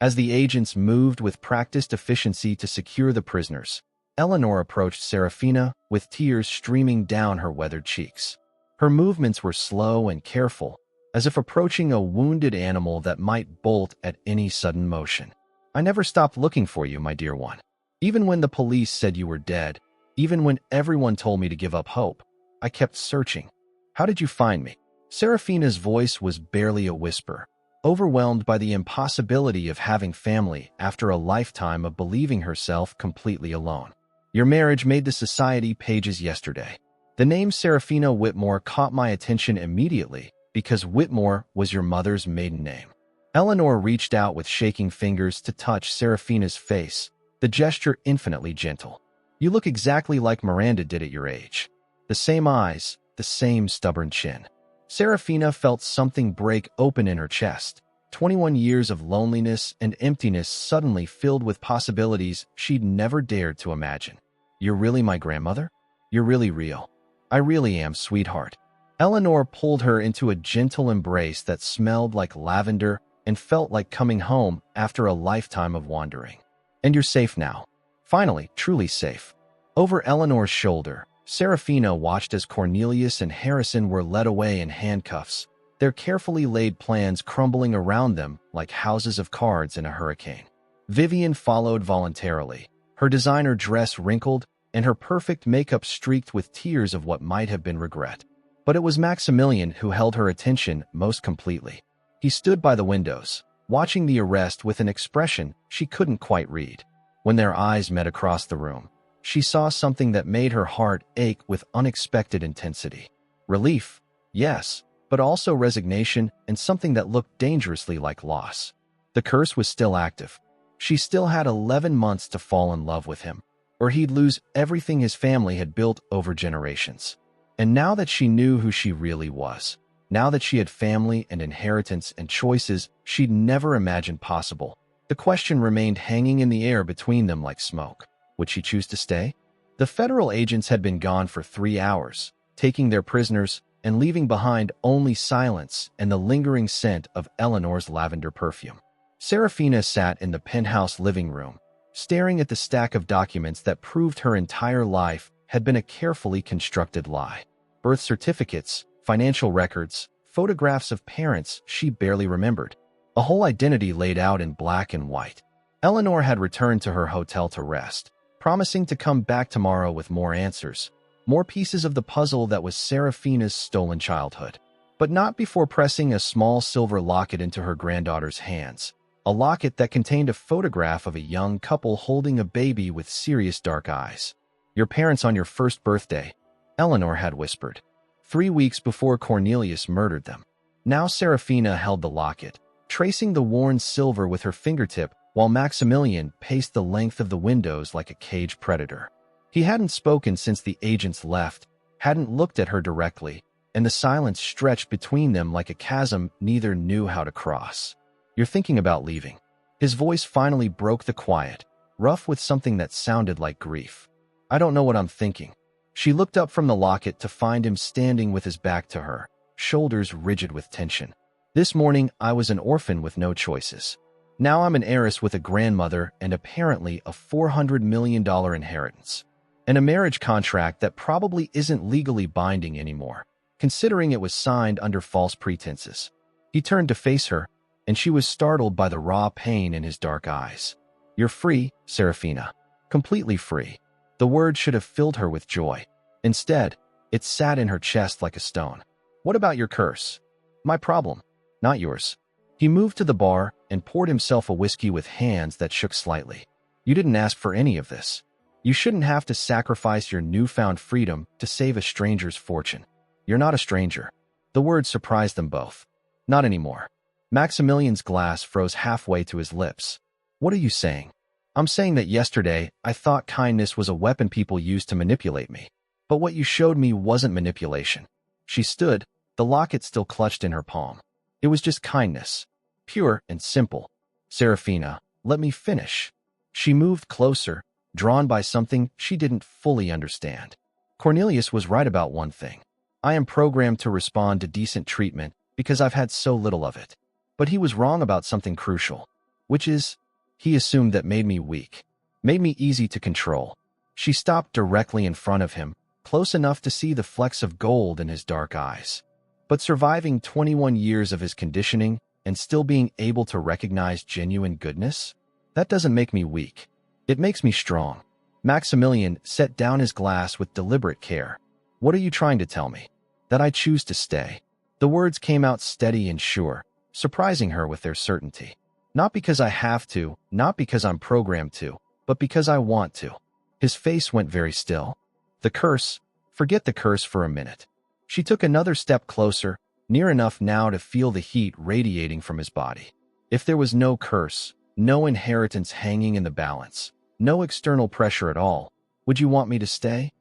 As the agents moved with practiced efficiency to secure the prisoners, Eleanor approached Serafina with tears streaming down her weathered cheeks. Her movements were slow and careful, as if approaching a wounded animal that might bolt at any sudden motion. I never stopped looking for you, my dear one. Even when the police said you were dead, even when everyone told me to give up hope, I kept searching. How did you find me? Serafina's voice was barely a whisper, overwhelmed by the impossibility of having family after a lifetime of believing herself completely alone. Your marriage made the society pages yesterday. The name Serafina Whitmore caught my attention immediately because Whitmore was your mother's maiden name. Eleanor reached out with shaking fingers to touch Serafina's face, the gesture infinitely gentle. You look exactly like Miranda did at your age. The same eyes, the same stubborn chin. Serafina felt something break open in her chest. 21 years of loneliness and emptiness suddenly filled with possibilities she'd never dared to imagine. You're really my grandmother? You're really real. I really am, sweetheart. Eleanor pulled her into a gentle embrace that smelled like lavender and felt like coming home after a lifetime of wandering. And you're safe now. Finally, truly safe. Over Eleanor's shoulder, Serafina watched as Cornelius and Harrison were led away in handcuffs, their carefully laid plans crumbling around them like houses of cards in a hurricane. Vivian followed voluntarily, her designer dress wrinkled and her perfect makeup streaked with tears of what might have been regret. But it was Maximilian who held her attention most completely. He stood by the windows, watching the arrest with an expression she couldn't quite read. When their eyes met across the room, she saw something that made her heart ache with unexpected intensity. Relief, yes, but also resignation and something that looked dangerously like loss. The curse was still active. She still had 11 months to fall in love with him, or he'd lose everything his family had built over generations. And now that she knew who she really was, now that she had family and inheritance and choices she'd never imagined possible, the question remained hanging in the air between them like smoke. Would she choose to stay? The federal agents had been gone for 3 hours, taking their prisoners and leaving behind only silence and the lingering scent of Eleanor's lavender perfume. Serafina sat in the penthouse living room, staring at the stack of documents that proved her entire life had been a carefully constructed lie. Birth certificates, financial records, photographs of parents she barely remembered. A whole identity laid out in black and white. Eleanor had returned to her hotel to rest, promising to come back tomorrow with more answers, more pieces of the puzzle that was Serafina's stolen childhood. But not before pressing a small silver locket into her granddaughter's hands, a locket that contained a photograph of a young couple holding a baby with serious dark eyes. Your parents on your first birthday, Eleanor had whispered, 3 weeks before Cornelius murdered them. Now Serafina held the locket, tracing the worn silver with her fingertip while Maximilian paced the length of the windows like a caged predator. He hadn't spoken since the agents left, hadn't looked at her directly, and the silence stretched between them like a chasm neither knew how to cross. You're thinking about leaving. His voice finally broke the quiet, rough with something that sounded like grief. I don't know what I'm thinking. She looked up from the locket to find him standing with his back to her, shoulders rigid with tension. This morning, I was an orphan with no choices. Now I'm an heiress with a grandmother and apparently a $400 million inheritance. And a marriage contract that probably isn't legally binding anymore, considering it was signed under false pretenses. He turned to face her, and she was startled by the raw pain in his dark eyes. You're free, Serafina. Completely free. The word should have filled her with joy. Instead, it sat in her chest like a stone. What about your curse? My problem, not yours. He moved to the bar and poured himself a whiskey with hands that shook slightly. You didn't ask for any of this. You shouldn't have to sacrifice your newfound freedom to save a stranger's fortune. You're not a stranger. The word surprised them both. Not anymore. Maximilian's glass froze halfway to his lips. What are you saying? I'm saying that yesterday I thought kindness was a weapon people used to manipulate me. But what you showed me wasn't manipulation. She stood, the locket still clutched in her palm. It was just kindness. Pure and simple. Serafina, let me finish. She moved closer, drawn by something she didn't fully understand. Cornelius was right about one thing. I am programmed to respond to decent treatment because I've had so little of it. But he was wrong about something crucial, which is, he assumed that made me weak, made me easy to control. She stopped directly in front of him, close enough to see the flecks of gold in his dark eyes. But surviving 21 years of his conditioning and still being able to recognize genuine goodness? That doesn't make me weak. It makes me strong. Maximilian set down his glass with deliberate care. What are you trying to tell me? That I choose to stay. The words came out steady and sure, surprising her with their certainty. Not because I have to, not because I'm programmed to, but because I want to. His face went very still. The curse, forget the curse for a minute. She took another step closer, near enough now to feel the heat radiating from his body. If there was no curse, no inheritance hanging in the balance, no external pressure at all, would you want me to stay?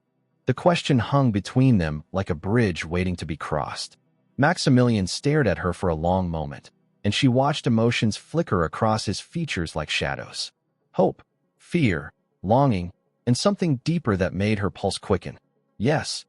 The question hung between them like a bridge waiting to be crossed. Maximilian stared at her for a long moment, and she watched emotions flicker across his features like shadows. Hope, fear, longing, and something deeper that made her pulse quicken. Yes.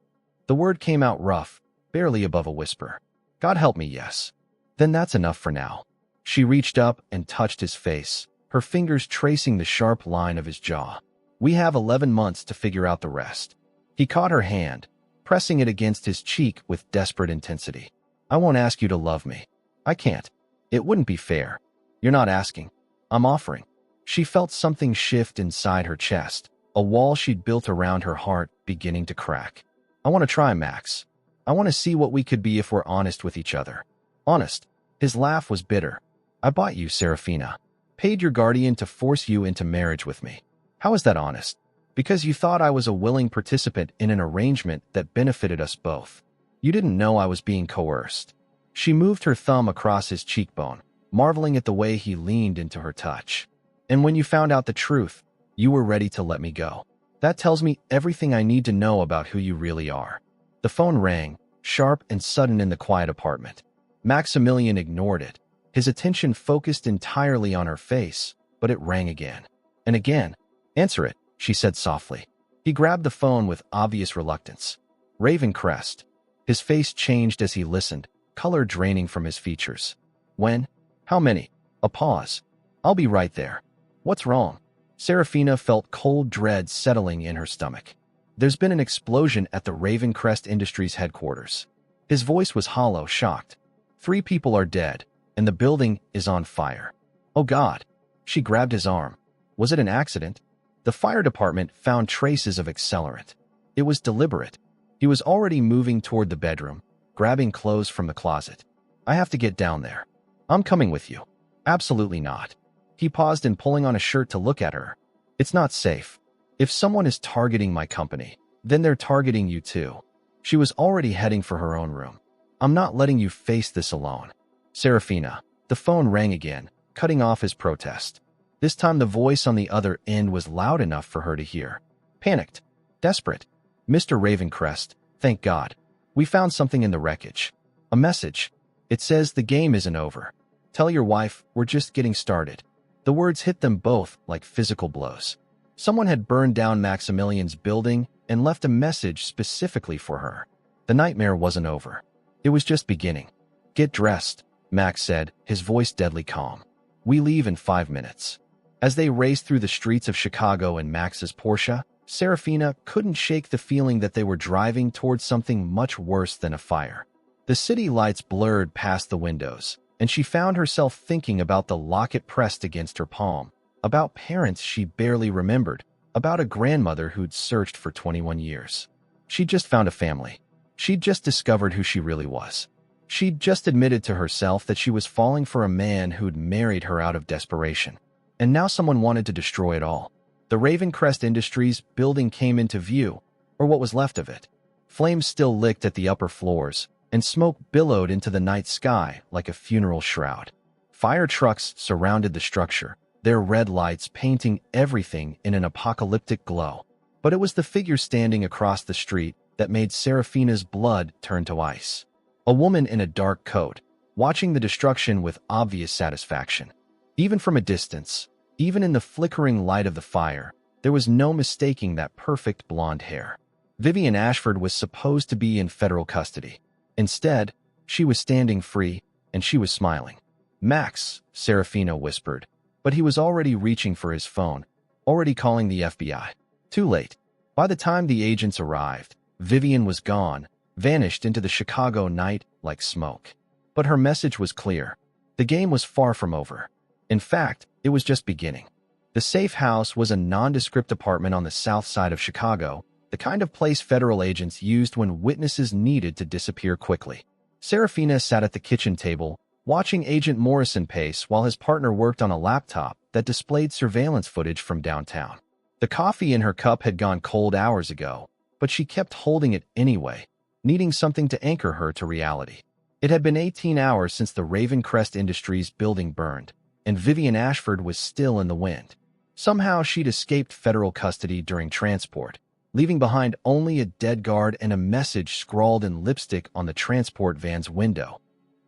The word came out rough, barely above a whisper. God help me, yes. Then that's enough for now. She reached up and touched his face, her fingers tracing the sharp line of his jaw. We have 11 months to figure out the rest. He caught her hand, pressing it against his cheek with desperate intensity. I won't ask you to love me. I can't. It wouldn't be fair. You're not asking. I'm offering. She felt something shift inside her chest, a wall she'd built around her heart beginning to crack. I want to try, Max. I want to see what we could be if we're honest with each other. Honest. His laugh was bitter. I bought you, Serafina. Paid your guardian to force you into marriage with me. How is that honest? Because you thought I was a willing participant in an arrangement that benefited us both. You didn't know I was being coerced. She moved her thumb across his cheekbone, marveling at the way he leaned into her touch. And when you found out the truth, you were ready to let me go. That tells me everything I need to know about who you really are. The phone rang, sharp and sudden in the quiet apartment. Maximilian ignored it, his attention focused entirely on her face, but it rang again. And again. Answer it, she said softly. He grabbed the phone with obvious reluctance. Ravencrest. His face changed as he listened, color draining from his features. When? How many? A pause. I'll be right there. What's wrong? Serafina felt cold dread settling in her stomach. There's been an explosion at the Ravencrest Industries headquarters. His voice was hollow, shocked. 3 people are dead, and the building is on fire. Oh God. She grabbed his arm. Was it an accident? The fire department found traces of accelerant. It was deliberate. He was already moving toward the bedroom, grabbing clothes from the closet. I have to get down there. I'm coming with you. Absolutely not. He paused in pulling on a shirt to look at her. It's not safe. If someone is targeting my company, then they're targeting you too. She was already heading for her own room. I'm not letting you face this alone. Serafina. The phone rang again, cutting off his protest. This time the voice on the other end was loud enough for her to hear. Panicked. Desperate. Mr. Ravencrest, thank God. We found something in the wreckage. A message. It says the game isn't over. Tell your wife we're just getting started. The words hit them both like physical blows. Someone had burned down Maximilian's building and left a message specifically for her. The nightmare wasn't over. It was just beginning. "Get dressed," Max said, his voice deadly calm. "We leave in 5 minutes." As they raced through the streets of Chicago in Max's Porsche, Serafina couldn't shake the feeling that they were driving towards something much worse than a fire. The city lights blurred past the windows, and she found herself thinking about the locket pressed against her palm, about parents she barely remembered, about a grandmother who'd searched for 21 years. She'd just found a family. She'd just discovered who she really was. She'd just admitted to herself that she was falling for a man who'd married her out of desperation. And now someone wanted to destroy it all. The Ravencrest Industries building came into view, or what was left of it. Flames still licked at the upper floors, and smoke billowed into the night sky like a funeral shroud. Fire trucks surrounded the structure, their red lights painting everything in an apocalyptic glow. But it was the figure standing across the street that made Serafina's blood turn to ice. A woman in a dark coat, watching the destruction with obvious satisfaction. Even from a distance, even in the flickering light of the fire, there was no mistaking that perfect blonde hair. Vivian Ashford was supposed to be in federal custody. Instead, she was standing free, and she was smiling. "Max," Serafina whispered, but he was already reaching for his phone, already calling the FBI. Too late. By the time the agents arrived, Vivian was gone, vanished into the Chicago night like smoke. But her message was clear. The game was far from over. In fact, it was just beginning. The safe house was a nondescript apartment on the south side of Chicago, the kind of place federal agents used when witnesses needed to disappear quickly. Serafina sat at the kitchen table, watching Agent Morrison pace while his partner worked on a laptop that displayed surveillance footage from downtown. The coffee in her cup had gone cold hours ago, but she kept holding it anyway, needing something to anchor her to reality. It had been 18 hours since the Ravencrest Industries building burned, and Vivian Ashford was still in the wind. Somehow she'd escaped federal custody during transport, leaving behind only a dead guard and a message scrawled in lipstick on the transport van's window.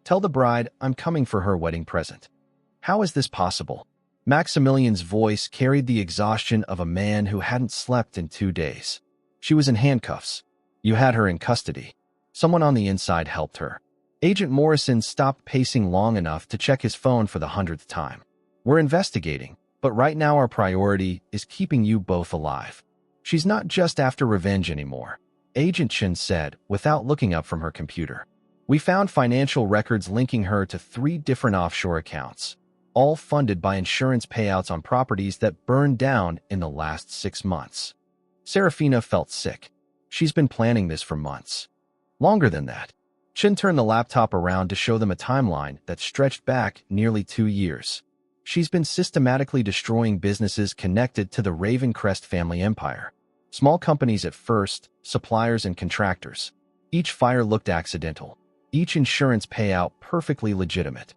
"Tell the bride I'm coming for her wedding present." How is this possible? Maximilian's voice carried the exhaustion of a man who hadn't slept in 2 days. She was in handcuffs. You had her in custody. Someone on the inside helped her. Agent Morrison stopped pacing long enough to check his phone for the 100th time. "We're investigating, but right now our priority is keeping you both alive." "She's not just after revenge anymore," Agent Chen said without looking up from her computer. "We found financial records linking her to 3 different offshore accounts, all funded by insurance payouts on properties that burned down in the last 6 months. Serafina felt sick. She's been planning this for months. Longer than that. Chen turned the laptop around to show them a timeline that stretched back nearly 2 years. She's been systematically destroying businesses connected to the Ravencrest family empire. Small companies at first, suppliers and contractors. Each fire looked accidental. Each insurance payout perfectly legitimate.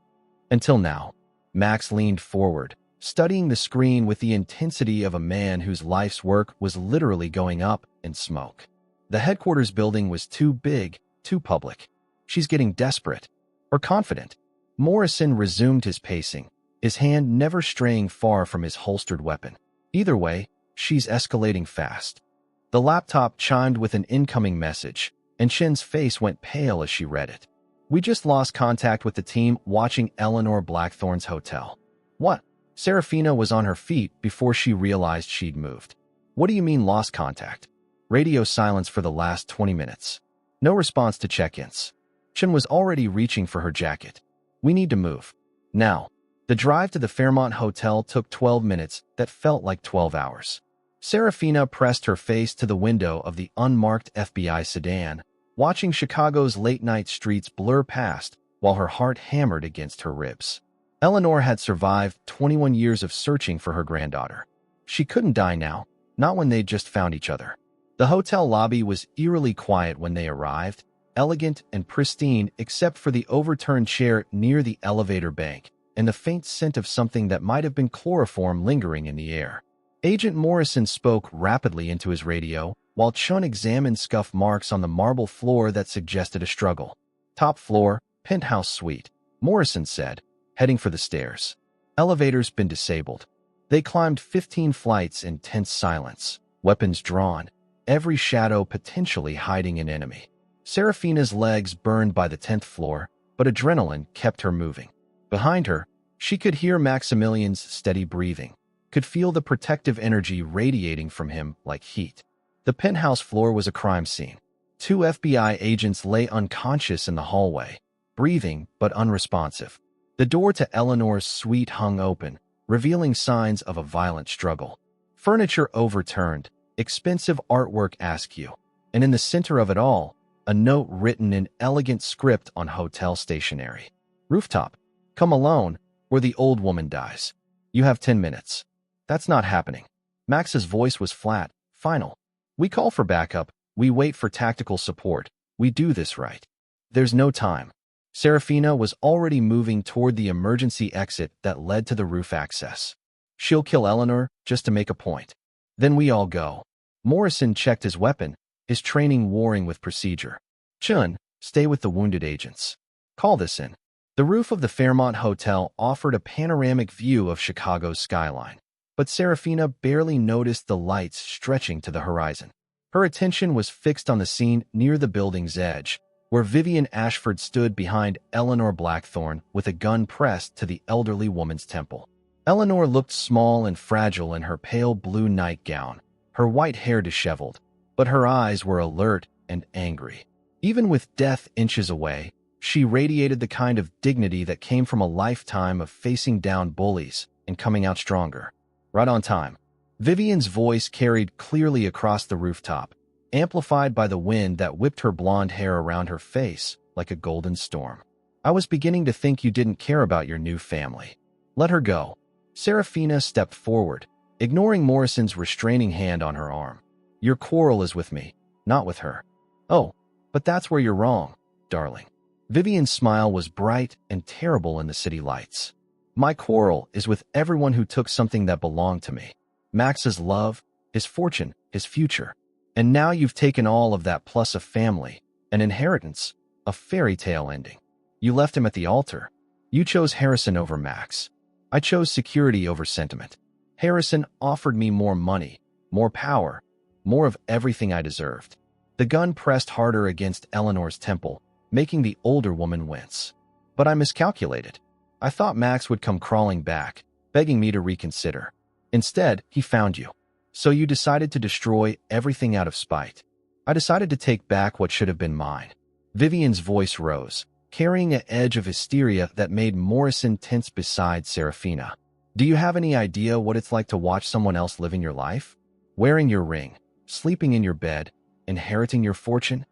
Until now. Max leaned forward, studying the screen with the intensity of a man whose life's work was literally going up in smoke. The headquarters building was too big, too public. She's getting desperate. Or confident. Morrison resumed his pacing, his hand never straying far from his holstered weapon. Either way, she's escalating fast. The laptop chimed with an incoming message, and Chen's face went pale as she read it. "We just lost contact with the team watching Eleanor Blackthorne's hotel." "What?" Serafina was on her feet before she realized she'd moved. "What do you mean lost contact?" Radio silence for the last 20 minutes. No response to check-ins. Chen was already reaching for her jacket. "We need to move. Now." The drive to the Fairmont Hotel took 12 minutes that felt like 12 hours. Serafina pressed her face to the window of the unmarked FBI sedan, watching Chicago's late-night streets blur past while her heart hammered against her ribs. Eleanor had survived 21 years of searching for her granddaughter. She couldn't die now, not when they'd just found each other. The hotel lobby was eerily quiet when they arrived, elegant and pristine except for the overturned chair near the elevator bank and the faint scent of something that might have been chloroform lingering in the air. Agent Morrison spoke rapidly into his radio, while Chun examined scuff marks on the marble floor that suggested a struggle. "Top floor, penthouse suite," Morrison said, heading for the stairs. "Elevator's been disabled." They climbed 15 flights in tense silence, weapons drawn, every shadow potentially hiding an enemy. Serafina's legs burned by the 10th floor, but adrenaline kept her moving. Behind her, she could hear Maximilian's steady breathing, could feel the protective energy radiating from him like heat. The penthouse floor was a crime scene. 2 FBI agents lay unconscious in the hallway, breathing but unresponsive. The door to Eleanor's suite hung open, revealing signs of a violent struggle. Furniture overturned, expensive artwork askew, and in the center of it all, a note written in elegant script on hotel stationery. Rooftop, come alone, or the old woman dies. You have 10 minutes. That's not happening. Max's voice was flat, final. We call for backup. We wait for tactical support. We do this right. There's no time. Serafina was already moving toward the emergency exit that led to the roof access. She'll kill Eleanor just to make a point. Then we all go. Morrison checked his weapon, his training warring with procedure. Chun, stay with the wounded agents. Call this in. The roof of the Fairmont Hotel offered a panoramic view of Chicago's skyline, but Serafina barely noticed the lights stretching to the horizon. Her attention was fixed on the scene near the building's edge, where Vivian Ashford stood behind Eleanor Blackthorne with a gun pressed to the elderly woman's temple. Eleanor looked small and fragile in her pale blue nightgown, her white hair disheveled, but her eyes were alert and angry. Even with death inches away, she radiated the kind of dignity that came from a lifetime of facing down bullies and coming out stronger. Right on time. Vivian's voice carried clearly across the rooftop, amplified by the wind that whipped her blonde hair around her face like a golden storm. I was beginning to think you didn't care about your new family. Let her go. Serafina stepped forward, ignoring Morrison's restraining hand on her arm. Your quarrel is with me, not with her. Oh, but that's where you're wrong, darling. Vivian's smile was bright and terrible in the city lights. My quarrel is with everyone who took something that belonged to me. Max's love, his fortune, his future. And now you've taken all of that plus a family, an inheritance, a fairy tale ending. You left him at the altar. You chose Harrison over Max. I chose security over sentiment. Harrison offered me more money, more power, more of everything I deserved. The gun pressed harder against Eleanor's temple, making the older woman wince. But I miscalculated. I thought Max would come crawling back, begging me to reconsider. Instead, he found you. So you decided to destroy everything out of spite. I decided to take back what should have been mine. Vivian's voice rose, carrying an edge of hysteria that made Morrison tense beside Serafina. Do you have any idea what it's like to watch someone else living your life? Wearing your ring, sleeping in your bed, inheriting your fortune?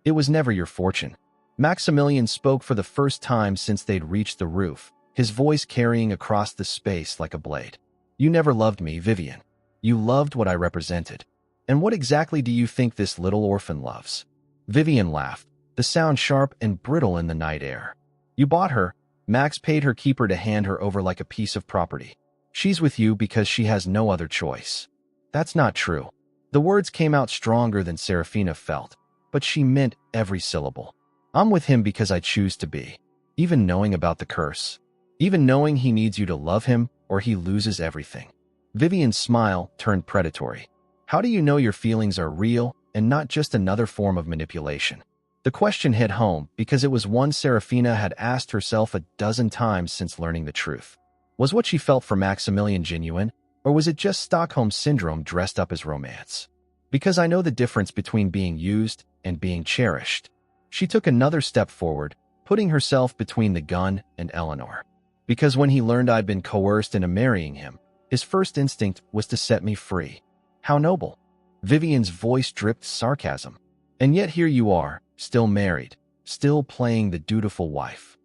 It was never your fortune. Maximilian spoke for the first time since they'd reached the roof, his voice carrying across the space like a blade. You never loved me, Vivian. You loved what I represented. And what exactly do you think this little orphan loves? Vivian laughed, the sound sharp and brittle in the night air. You bought her. Max paid her keeper to hand her over like a piece of property. She's with you because she has no other choice. That's not true. The words came out stronger than Serafina felt, but she meant every syllable. I'm with him because I choose to be, even knowing about the curse, even knowing he needs you to love him or he loses everything. Vivian's smile turned predatory. How do you know your feelings are real and not just another form of manipulation? The question hit home because it was one Serafina had asked herself a dozen times since learning the truth. Was what she felt for Maximilian genuine, or was it just Stockholm Syndrome dressed up as romance? Because I know the difference between being used and being cherished. She took another step forward, putting herself between the gun and Eleanor. Because when he learned I'd been coerced into marrying him, his first instinct was to set me free. How noble. Vivian's voice dripped sarcasm. And yet here you are, still married, still playing the dutiful wife.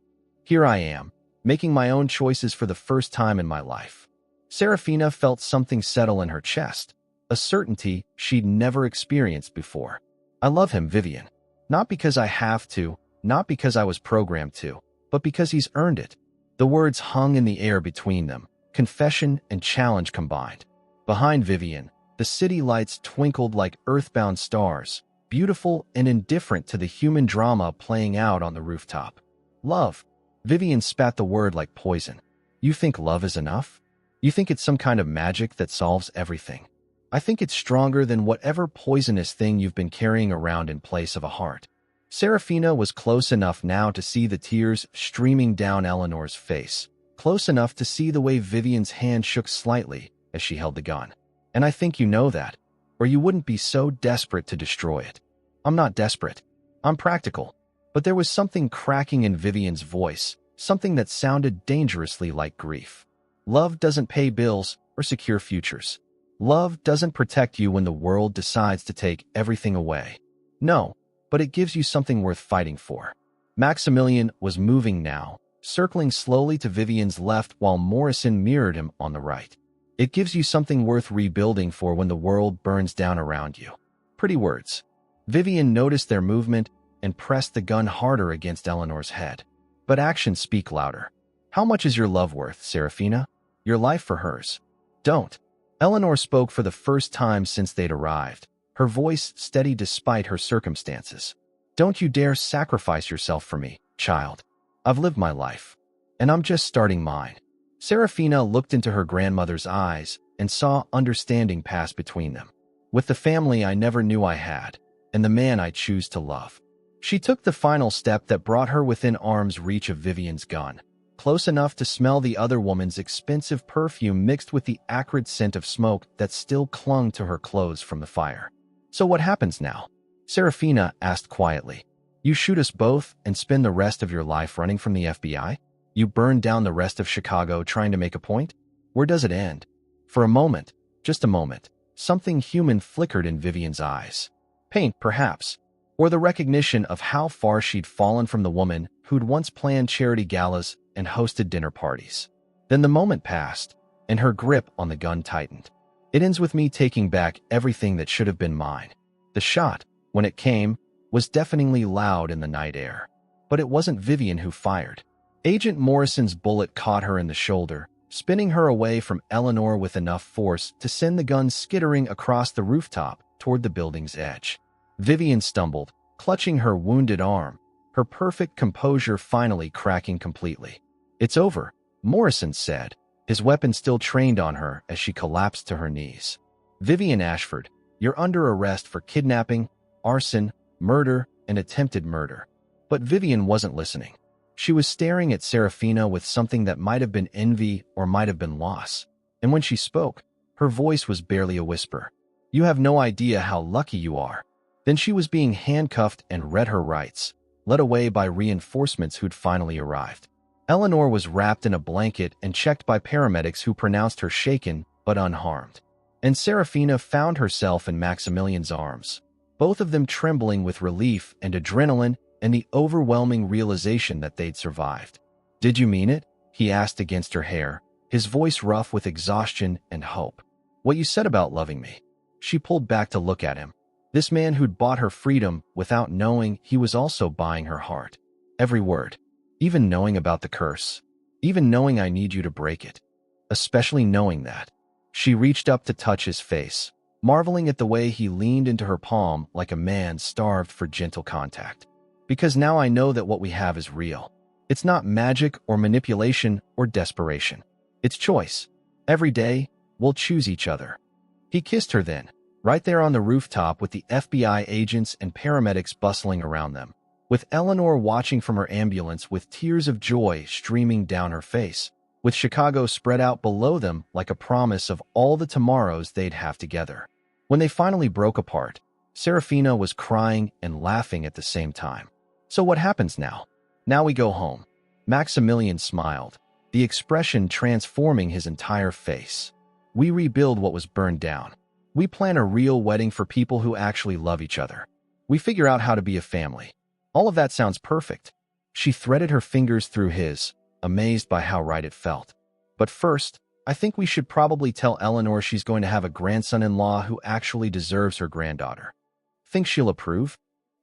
Here I am, making my own choices for the first time in my life. Serafina felt something settle in her chest, a certainty she'd never experienced before. I love him, Vivian. Not because I have to, not because I was programmed to, but because he's earned it. The words hung in the air between them, confession and challenge combined. Behind Vivian, the city lights twinkled like earthbound stars, beautiful and indifferent to the human drama playing out on the rooftop. Love. Vivian spat the word like poison. You think love is enough? You think it's some kind of magic that solves everything. I think it's stronger than whatever poisonous thing you've been carrying around in place of a heart. Serafina was close enough now to see the tears streaming down Eleanor's face, close enough to see the way Vivian's hand shook slightly as she held the gun. And I think you know that, or you wouldn't be so desperate to destroy it. I'm not desperate. I'm practical. But there was something cracking in Vivian's voice, something that sounded dangerously like grief. Love doesn't pay bills or secure futures. Love doesn't protect you when the world decides to take everything away. No, but it gives you something worth fighting for. Maximilian was moving now, circling slowly to Vivian's left while Morrison mirrored him on the right. It gives you something worth rebuilding for when the world burns down around you. Pretty words. Vivian noticed their movement and pressed the gun harder against Eleanor's head. But actions speak louder. How much is your love worth, Serafina? Your life for hers. Don't. Eleanor spoke for the first time since they'd arrived, her voice steady despite her circumstances. Don't you dare sacrifice yourself for me, child. I've lived my life, and I'm just starting mine. Serafina looked into her grandmother's eyes and saw understanding pass between them. With the family I never knew I had, and the man I choose to love. She took the final step that brought her within arm's reach of Vivian's gun, close enough to smell the other woman's expensive perfume mixed with the acrid scent of smoke that still clung to her clothes from the fire. So what happens now? Serafina asked quietly. You shoot us both and spend the rest of your life running from the FBI? You burn down the rest of Chicago trying to make a point? Where does it end? For a moment, just a moment, something human flickered in Vivian's eyes. Pain, perhaps, or the recognition of how far she'd fallen from the woman who'd once planned charity galas and hosted dinner parties. Then the moment passed, and her grip on the gun tightened. It ends with me taking back everything that should have been mine. The shot, when it came, was deafeningly loud in the night air. But it wasn't Vivian who fired. Agent Morrison's bullet caught her in the shoulder, spinning her away from Eleanor with enough force to send the gun skittering across the rooftop toward the building's edge. Vivian stumbled, clutching her wounded arm, her perfect composure finally cracking completely. It's over, Morrison said, his weapon still trained on her as she collapsed to her knees. Vivian Ashford, you're under arrest for kidnapping, arson, murder, and attempted murder. But Vivian wasn't listening. She was staring at Serafina with something that might have been envy or might have been loss. And when she spoke, her voice was barely a whisper. You have no idea how lucky you are. Then she was being handcuffed and read her rights, led away by reinforcements who'd finally arrived. Eleanor was wrapped in a blanket and checked by paramedics who pronounced her shaken but unharmed. And Serafina found herself in Maximilian's arms, both of them trembling with relief and adrenaline and the overwhelming realization that they'd survived. Did you mean it? He asked against her hair, his voice rough with exhaustion and hope. What you said about loving me. She pulled back to look at him. This man who'd bought her freedom without knowing he was also buying her heart. Every word. Even knowing about the curse. Even knowing I need you to break it. Especially knowing that. She reached up to touch his face, marveling at the way he leaned into her palm like a man starved for gentle contact. Because now I know that what we have is real. It's not magic or manipulation or desperation. It's choice. Every day, we'll choose each other. He kissed her then, right there on the rooftop with the FBI agents and paramedics bustling around them, with Eleanor watching from her ambulance with tears of joy streaming down her face, with Chicago spread out below them like a promise of all the tomorrows they'd have together. When they finally broke apart, Serafina was crying and laughing at the same time. So what happens now? Now we go home. Maximilian smiled, the expression transforming his entire face. We rebuild what was burned down. We plan a real wedding for people who actually love each other. We figure out how to be a family. All of that sounds perfect. She threaded her fingers through his, amazed by how right it felt. But first, I think we should probably tell Eleanor she's going to have a grandson-in-law who actually deserves her granddaughter. Think she'll approve?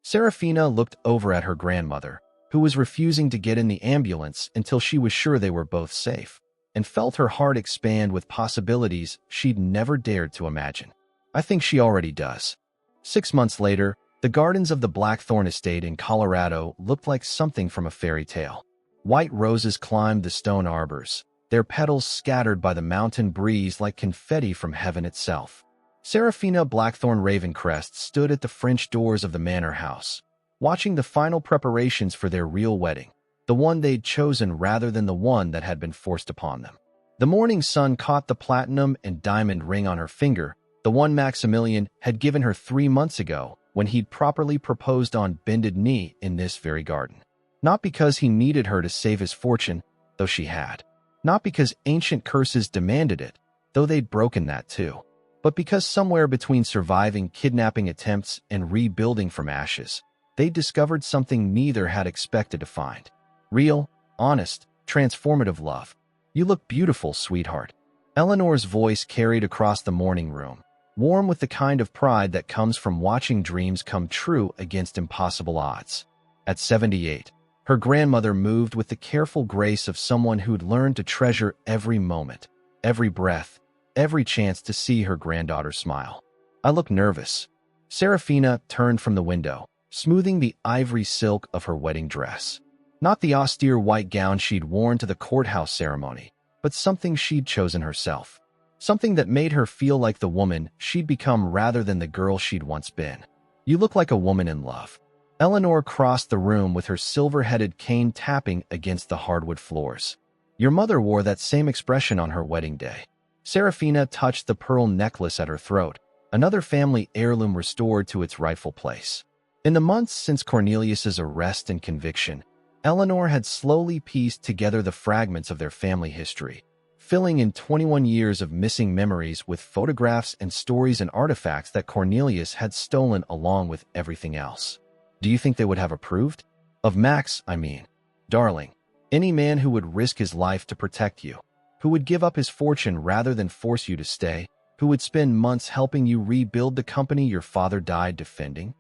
Serafina looked over at her grandmother, who was refusing to get in the ambulance until she was sure they were both safe, and felt her heart expand with possibilities she'd never dared to imagine. I think she already does. 6 months later, the gardens of the Blackthorn estate in Colorado looked like something from a fairy tale. White roses climbed the stone arbors, their petals scattered by the mountain breeze like confetti from heaven itself. Serafina Blackthorn Ravencrest stood at the French doors of the manor house, watching the final preparations for their real wedding, the one they'd chosen rather than the one that had been forced upon them. The morning sun caught the platinum and diamond ring on her finger, the one Maximilian had given her 3 months ago when he'd properly proposed on bended knee in this very garden. Not because he needed her to save his fortune, though she had. Not because ancient curses demanded it, though they'd broken that too. But because somewhere between surviving kidnapping attempts and rebuilding from ashes, they discovered something neither had expected to find. Real, honest, transformative love. "You look beautiful, sweetheart." Eleanor's voice carried across the morning room, warm with the kind of pride that comes from watching dreams come true against impossible odds. At 78, her grandmother moved with the careful grace of someone who'd learned to treasure every moment, every breath, every chance to see her granddaughter smile. "I look nervous." Serafina turned from the window, smoothing the ivory silk of her wedding dress. Not the austere white gown she'd worn to the courthouse ceremony, but something she'd chosen herself. Something that made her feel like the woman she'd become rather than the girl she'd once been. "You look like a woman in love." Eleanor crossed the room with her silver-headed cane tapping against the hardwood floors. "Your mother wore that same expression on her wedding day." Serafina touched the pearl necklace at her throat, another family heirloom restored to its rightful place. In the months since Cornelius's arrest and conviction, Eleanor had slowly pieced together the fragments of their family history, filling in 21 years of missing memories with photographs and stories and artifacts that Cornelius had stolen along with everything else. Do you think they would have approved? Of Max, I mean. Darling, any man who would risk his life to protect you, who would give up his fortune rather than force you to stay, who would spend months helping you rebuild the company your father died defending?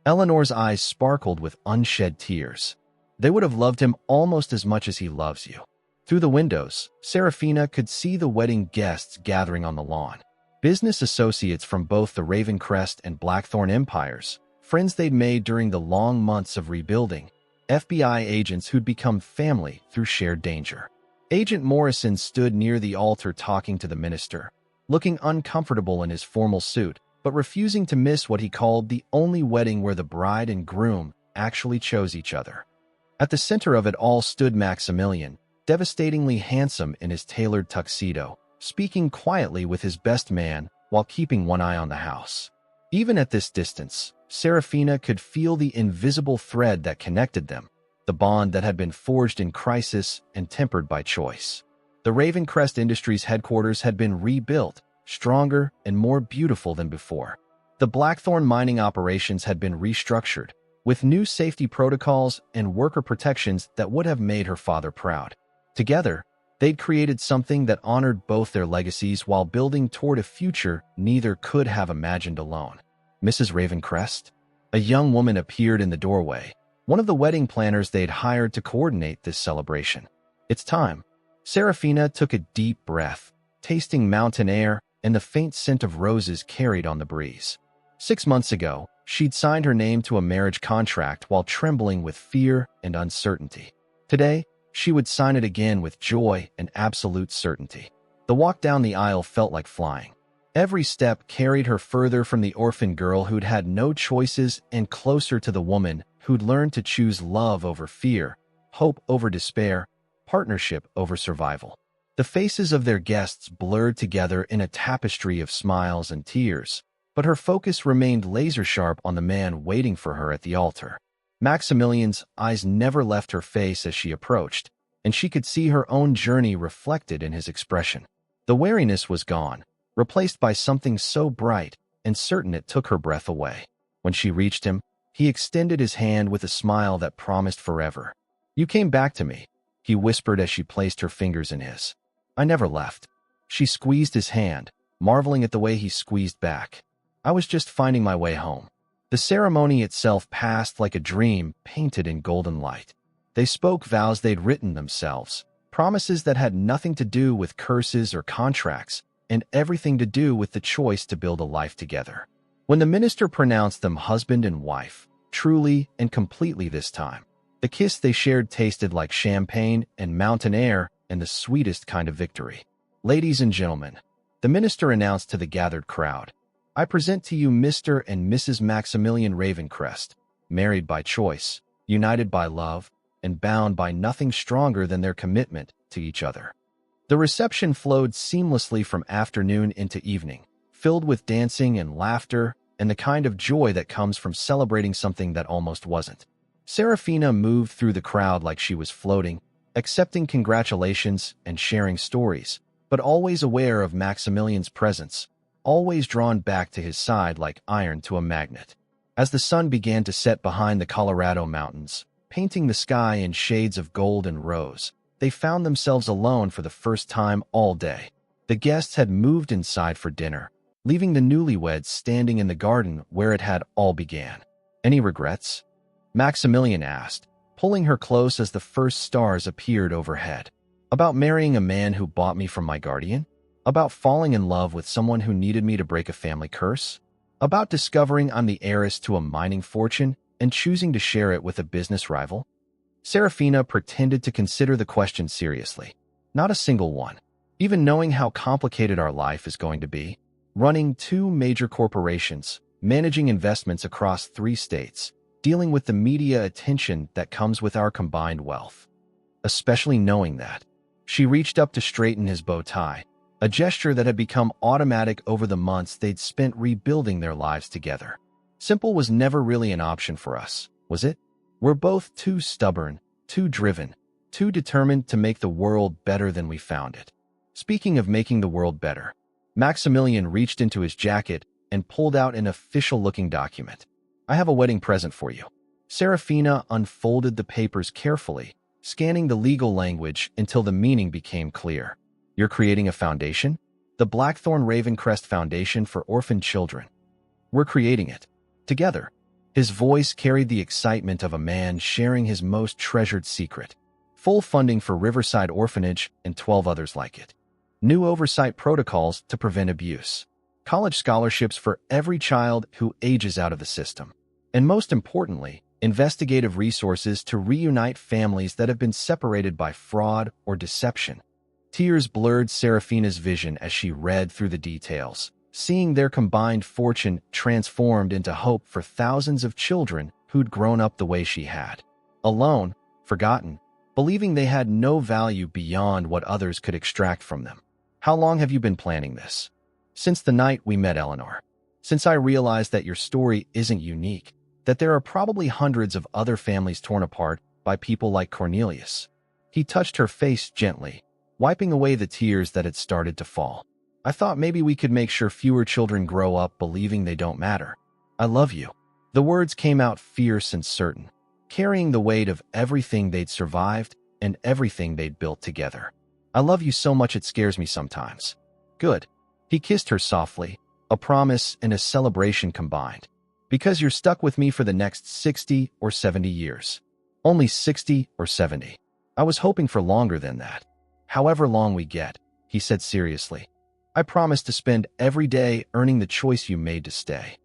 Eleanor's eyes sparkled with unshed tears. They would have loved him almost as much as he loves you. Through the windows, Serafina could see the wedding guests gathering on the lawn. Business associates from both the Ravencrest and Blackthorn empires, friends they'd made during the long months of rebuilding, FBI agents who'd become family through shared danger. Agent Morrison stood near the altar talking to the minister, looking uncomfortable in his formal suit, but refusing to miss what he called the only wedding where the bride and groom actually chose each other. At the center of it all stood Maximilian, devastatingly handsome in his tailored tuxedo, speaking quietly with his best man while keeping one eye on the house. Even at this distance, Serafina could feel the invisible thread that connected them, the bond that had been forged in crisis and tempered by choice. The Ravencrest Industries headquarters had been rebuilt, stronger and more beautiful than before. The Blackthorn mining operations had been restructured, with new safety protocols and worker protections that would have made her father proud. Together, they'd created something that honored both their legacies while building toward a future neither could have imagined alone. "Mrs. Ravencrest?" A young woman appeared in the doorway, one of the wedding planners they'd hired to coordinate this celebration. "It's time." Serafina took a deep breath, tasting mountain air and the faint scent of roses carried on the breeze. 6 months ago, she'd signed her name to a marriage contract while trembling with fear and uncertainty. Today, she would sign it again with joy and absolute certainty. The walk down the aisle felt like flying. Every step carried her further from the orphan girl who'd had no choices and closer to the woman who'd learned to choose love over fear, hope over despair, partnership over survival. The faces of their guests blurred together in a tapestry of smiles and tears, but her focus remained laser-sharp on the man waiting for her at the altar. Maximilian's eyes never left her face as she approached, and she could see her own journey reflected in his expression. The wariness was gone, replaced by something so bright and certain it took her breath away. When she reached him, he extended his hand with a smile that promised forever. "You came back to me," he whispered as she placed her fingers in his. "I never left." She squeezed his hand, marveling at the way he squeezed back. "I was just finding my way home." The ceremony itself passed like a dream painted in golden light. They spoke vows they'd written themselves, promises that had nothing to do with curses or contracts, and everything to do with the choice to build a life together. When the minister pronounced them husband and wife, truly and completely this time, the kiss they shared tasted like champagne and mountain air and the sweetest kind of victory. Ladies and gentlemen, the minister announced to the gathered crowd, I present to you Mr. and Mrs. Maximilian Ravencrest, married by choice, united by love, and bound by nothing stronger than their commitment to each other. The reception flowed seamlessly from afternoon into evening, filled with dancing and laughter and the kind of joy that comes from celebrating something that almost wasn't. Serafina moved through the crowd like she was floating, accepting congratulations and sharing stories, but always aware of Maximilian's presence, always drawn back to his side like iron to a magnet. As the sun began to set behind the Colorado mountains, painting the sky in shades of gold and rose, they found themselves alone for the first time all day. The guests had moved inside for dinner, leaving the newlyweds standing in the garden where it had all began. Any regrets? Maximilian asked, pulling her close as the first stars appeared overhead. About marrying a man who bought me from my guardian? About falling in love with someone who needed me to break a family curse? About discovering I'm the heiress to a mining fortune and choosing to share it with a business rival? Serafina pretended to consider the question seriously. Not a single one. Even knowing how complicated our life is going to be, running 2 major corporations, managing investments across 3 states, dealing with the media attention that comes with our combined wealth. Especially knowing that. She reached up to straighten his bow tie, a gesture that had become automatic over the months they'd spent rebuilding their lives together. Simple was never really an option for us, was it? We're both too stubborn, too driven, too determined to make the world better than we found it. Speaking of making the world better, Maximilian reached into his jacket and pulled out an official-looking document. I have a wedding present for you. Serafina unfolded the papers carefully, scanning the legal language until the meaning became clear. You're creating a foundation? The Blackthorn Ravencrest Foundation for Orphan Children. We're creating it. Together. His voice carried the excitement of a man sharing his most treasured secret. Full funding for Riverside Orphanage and 12 others like it. New oversight protocols to prevent abuse. College scholarships for every child who ages out of the system. And most importantly, investigative resources to reunite families that have been separated by fraud or deception. Tears blurred Serafina's vision as she read through the details, seeing their combined fortune transformed into hope for thousands of children who'd grown up the way she had. Alone, forgotten, believing they had no value beyond what others could extract from them. How long have you been planning this? Since the night we met Eleanor. Since I realized that your story isn't unique, that there are probably hundreds of other families torn apart by people like Cornelius. He touched her face gently, wiping away the tears that had started to fall. I thought maybe we could make sure fewer children grow up believing they don't matter. I love you. The words came out fierce and certain, carrying the weight of everything they'd survived and everything they'd built together. I love you so much it scares me sometimes. Good. He kissed her softly, a promise and a celebration combined. Because you're stuck with me for the next 60 or 70 years. Only 60 or 70. I was hoping for longer than that. However long we get, he said seriously. I promise to spend every day earning the choice you made to stay.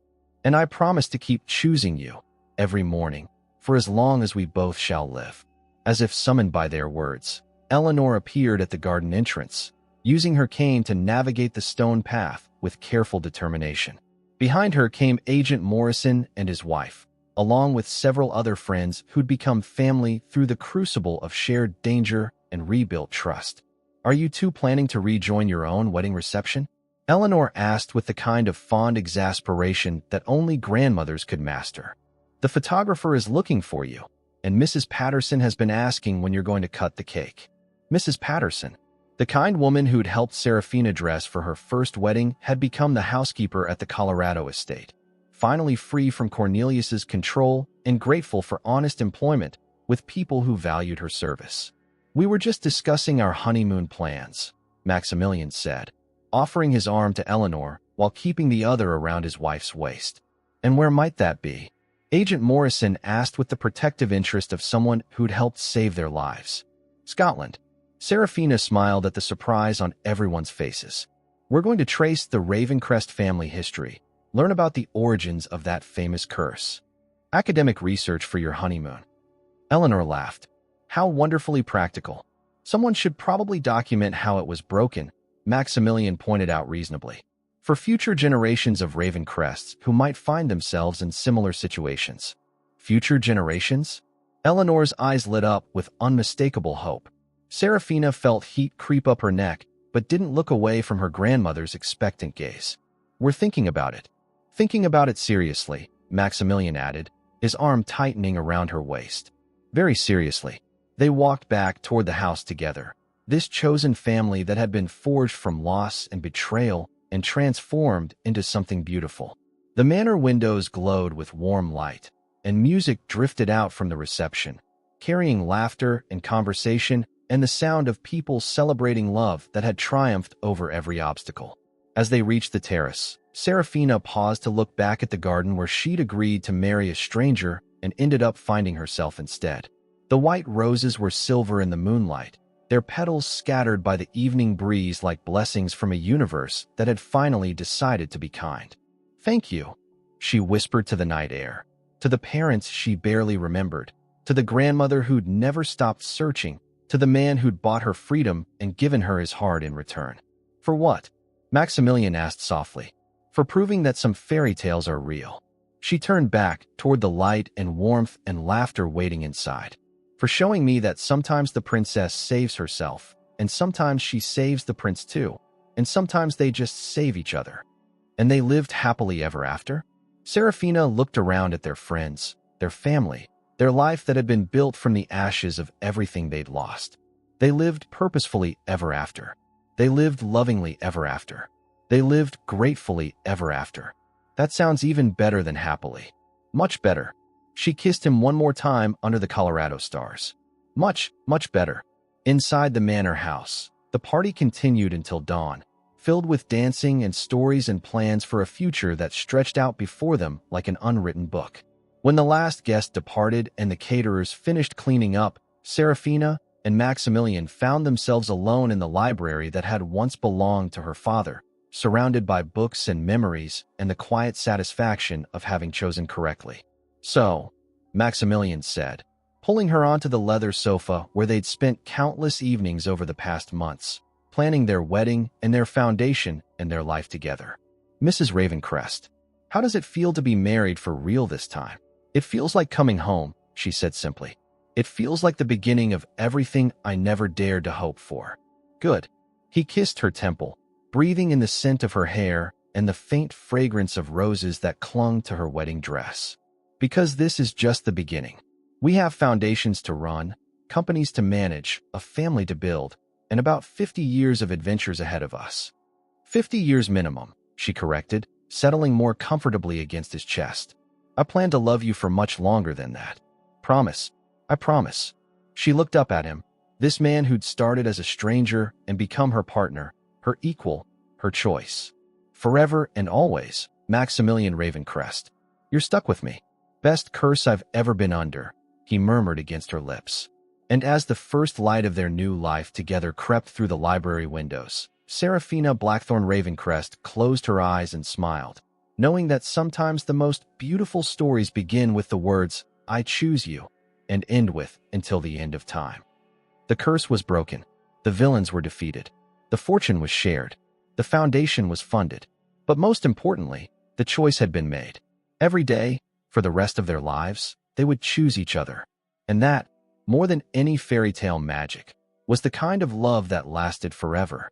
And I promise to keep choosing you every morning for as long as we both shall live. As if summoned by their words, Eleanor appeared at the garden entrance, using her cane to navigate the stone path with careful determination. Behind her came Agent Morrison and his wife, along with several other friends who'd become family through the crucible of shared danger and rebuilt trust. Are you two planning to rejoin your own wedding reception? Eleanor asked with the kind of fond exasperation that only grandmothers could master. The photographer is looking for you, and Mrs. Patterson has been asking when you're going to cut the cake. Mrs. Patterson, the kind woman who'd helped Serafina dress for her first wedding, had become the housekeeper at the Colorado estate, finally free from Cornelius's control and grateful for honest employment with people who valued her service. We were just discussing our honeymoon plans, Maximilian said, offering his arm to Eleanor while keeping the other around his wife's waist. And where might that be? Agent Morrison asked with the protective interest of someone who'd helped save their lives. Scotland. Serafina smiled at the surprise on everyone's faces. We're going to trace the Ravencrest family history, learn about the origins of that famous curse. Academic research for your honeymoon. Eleanor laughed. How wonderfully practical. Someone should probably document how it was broken, Maximilian pointed out reasonably, for future generations of Ravencrests who might find themselves in similar situations. Future generations? Eleanor's eyes lit up with unmistakable hope. Serafina felt heat creep up her neck, but didn't look away from her grandmother's expectant gaze. We're thinking about it. Thinking about it seriously, Maximilian added, his arm tightening around her waist. Very seriously. They walked back toward the house together. This chosen family that had been forged from loss and betrayal and transformed into something beautiful. The manor windows glowed with warm light, and music drifted out from the reception, carrying laughter and conversation and the sound of people celebrating love that had triumphed over every obstacle. As they reached the terrace, Serafina paused to look back at the garden where she'd agreed to marry a stranger and ended up finding herself instead. The white roses were silver in the moonlight, their petals scattered by the evening breeze like blessings from a universe that had finally decided to be kind. "Thank you," she whispered to the night air, to the parents she barely remembered, to the grandmother who'd never stopped searching, to the man who'd bought her freedom and given her his heart in return. "For what?" Maximilian asked softly. "For proving that some fairy tales are real." She turned back toward the light and warmth and laughter waiting inside. "For showing me that sometimes the princess saves herself, and sometimes she saves the prince too, and sometimes they just save each other." "And they lived happily ever after?" Serafina looked around at their friends, their family, their life that had been built from the ashes of everything they'd lost. They lived purposefully ever after. They lived lovingly ever after. They lived gratefully ever after. That sounds even better than happily. Much better. She kissed him one more time under the Colorado stars. Much, much better. Inside the manor house, the party continued until dawn, filled with dancing and stories and plans for a future that stretched out before them like an unwritten book. When the last guest departed and the caterers finished cleaning up, Serafina and Maximilian found themselves alone in the library that had once belonged to her father, surrounded by books and memories and the quiet satisfaction of having chosen correctly. "So," Maximilian said, pulling her onto the leather sofa where they'd spent countless evenings over the past months, planning their wedding and their foundation and their life together. "Mrs. Ravencrest, how does it feel to be married for real this time?" "It feels like coming home," she said simply. "It feels like the beginning of everything I never dared to hope for." "Good." He kissed her temple, breathing in the scent of her hair and the faint fragrance of roses that clung to her wedding dress. "Because this is just the beginning. We have foundations to run, companies to manage, a family to build, and about 50 years of adventures ahead of us." 50 years minimum, she corrected, settling more comfortably against his chest. "I plan to love you for much longer than that. Promise. I promise." She looked up at him, this man who'd started as a stranger and become her partner, her equal, her choice. "Forever and always, Maximilian Ravencrest. You're stuck with me. Best curse I've ever been under," he murmured against her lips. And as the first light of their new life together crept through the library windows, Serafina Blackthorn Ravencrest closed her eyes and smiled, knowing that sometimes the most beautiful stories begin with the words, "I choose you," and end with, "until the end of time." The curse was broken. The villains were defeated. The fortune was shared. The foundation was funded. But most importantly, the choice had been made. Every day, for the rest of their lives, they would choose each other. And that, more than any fairy tale magic, was the kind of love that lasted forever.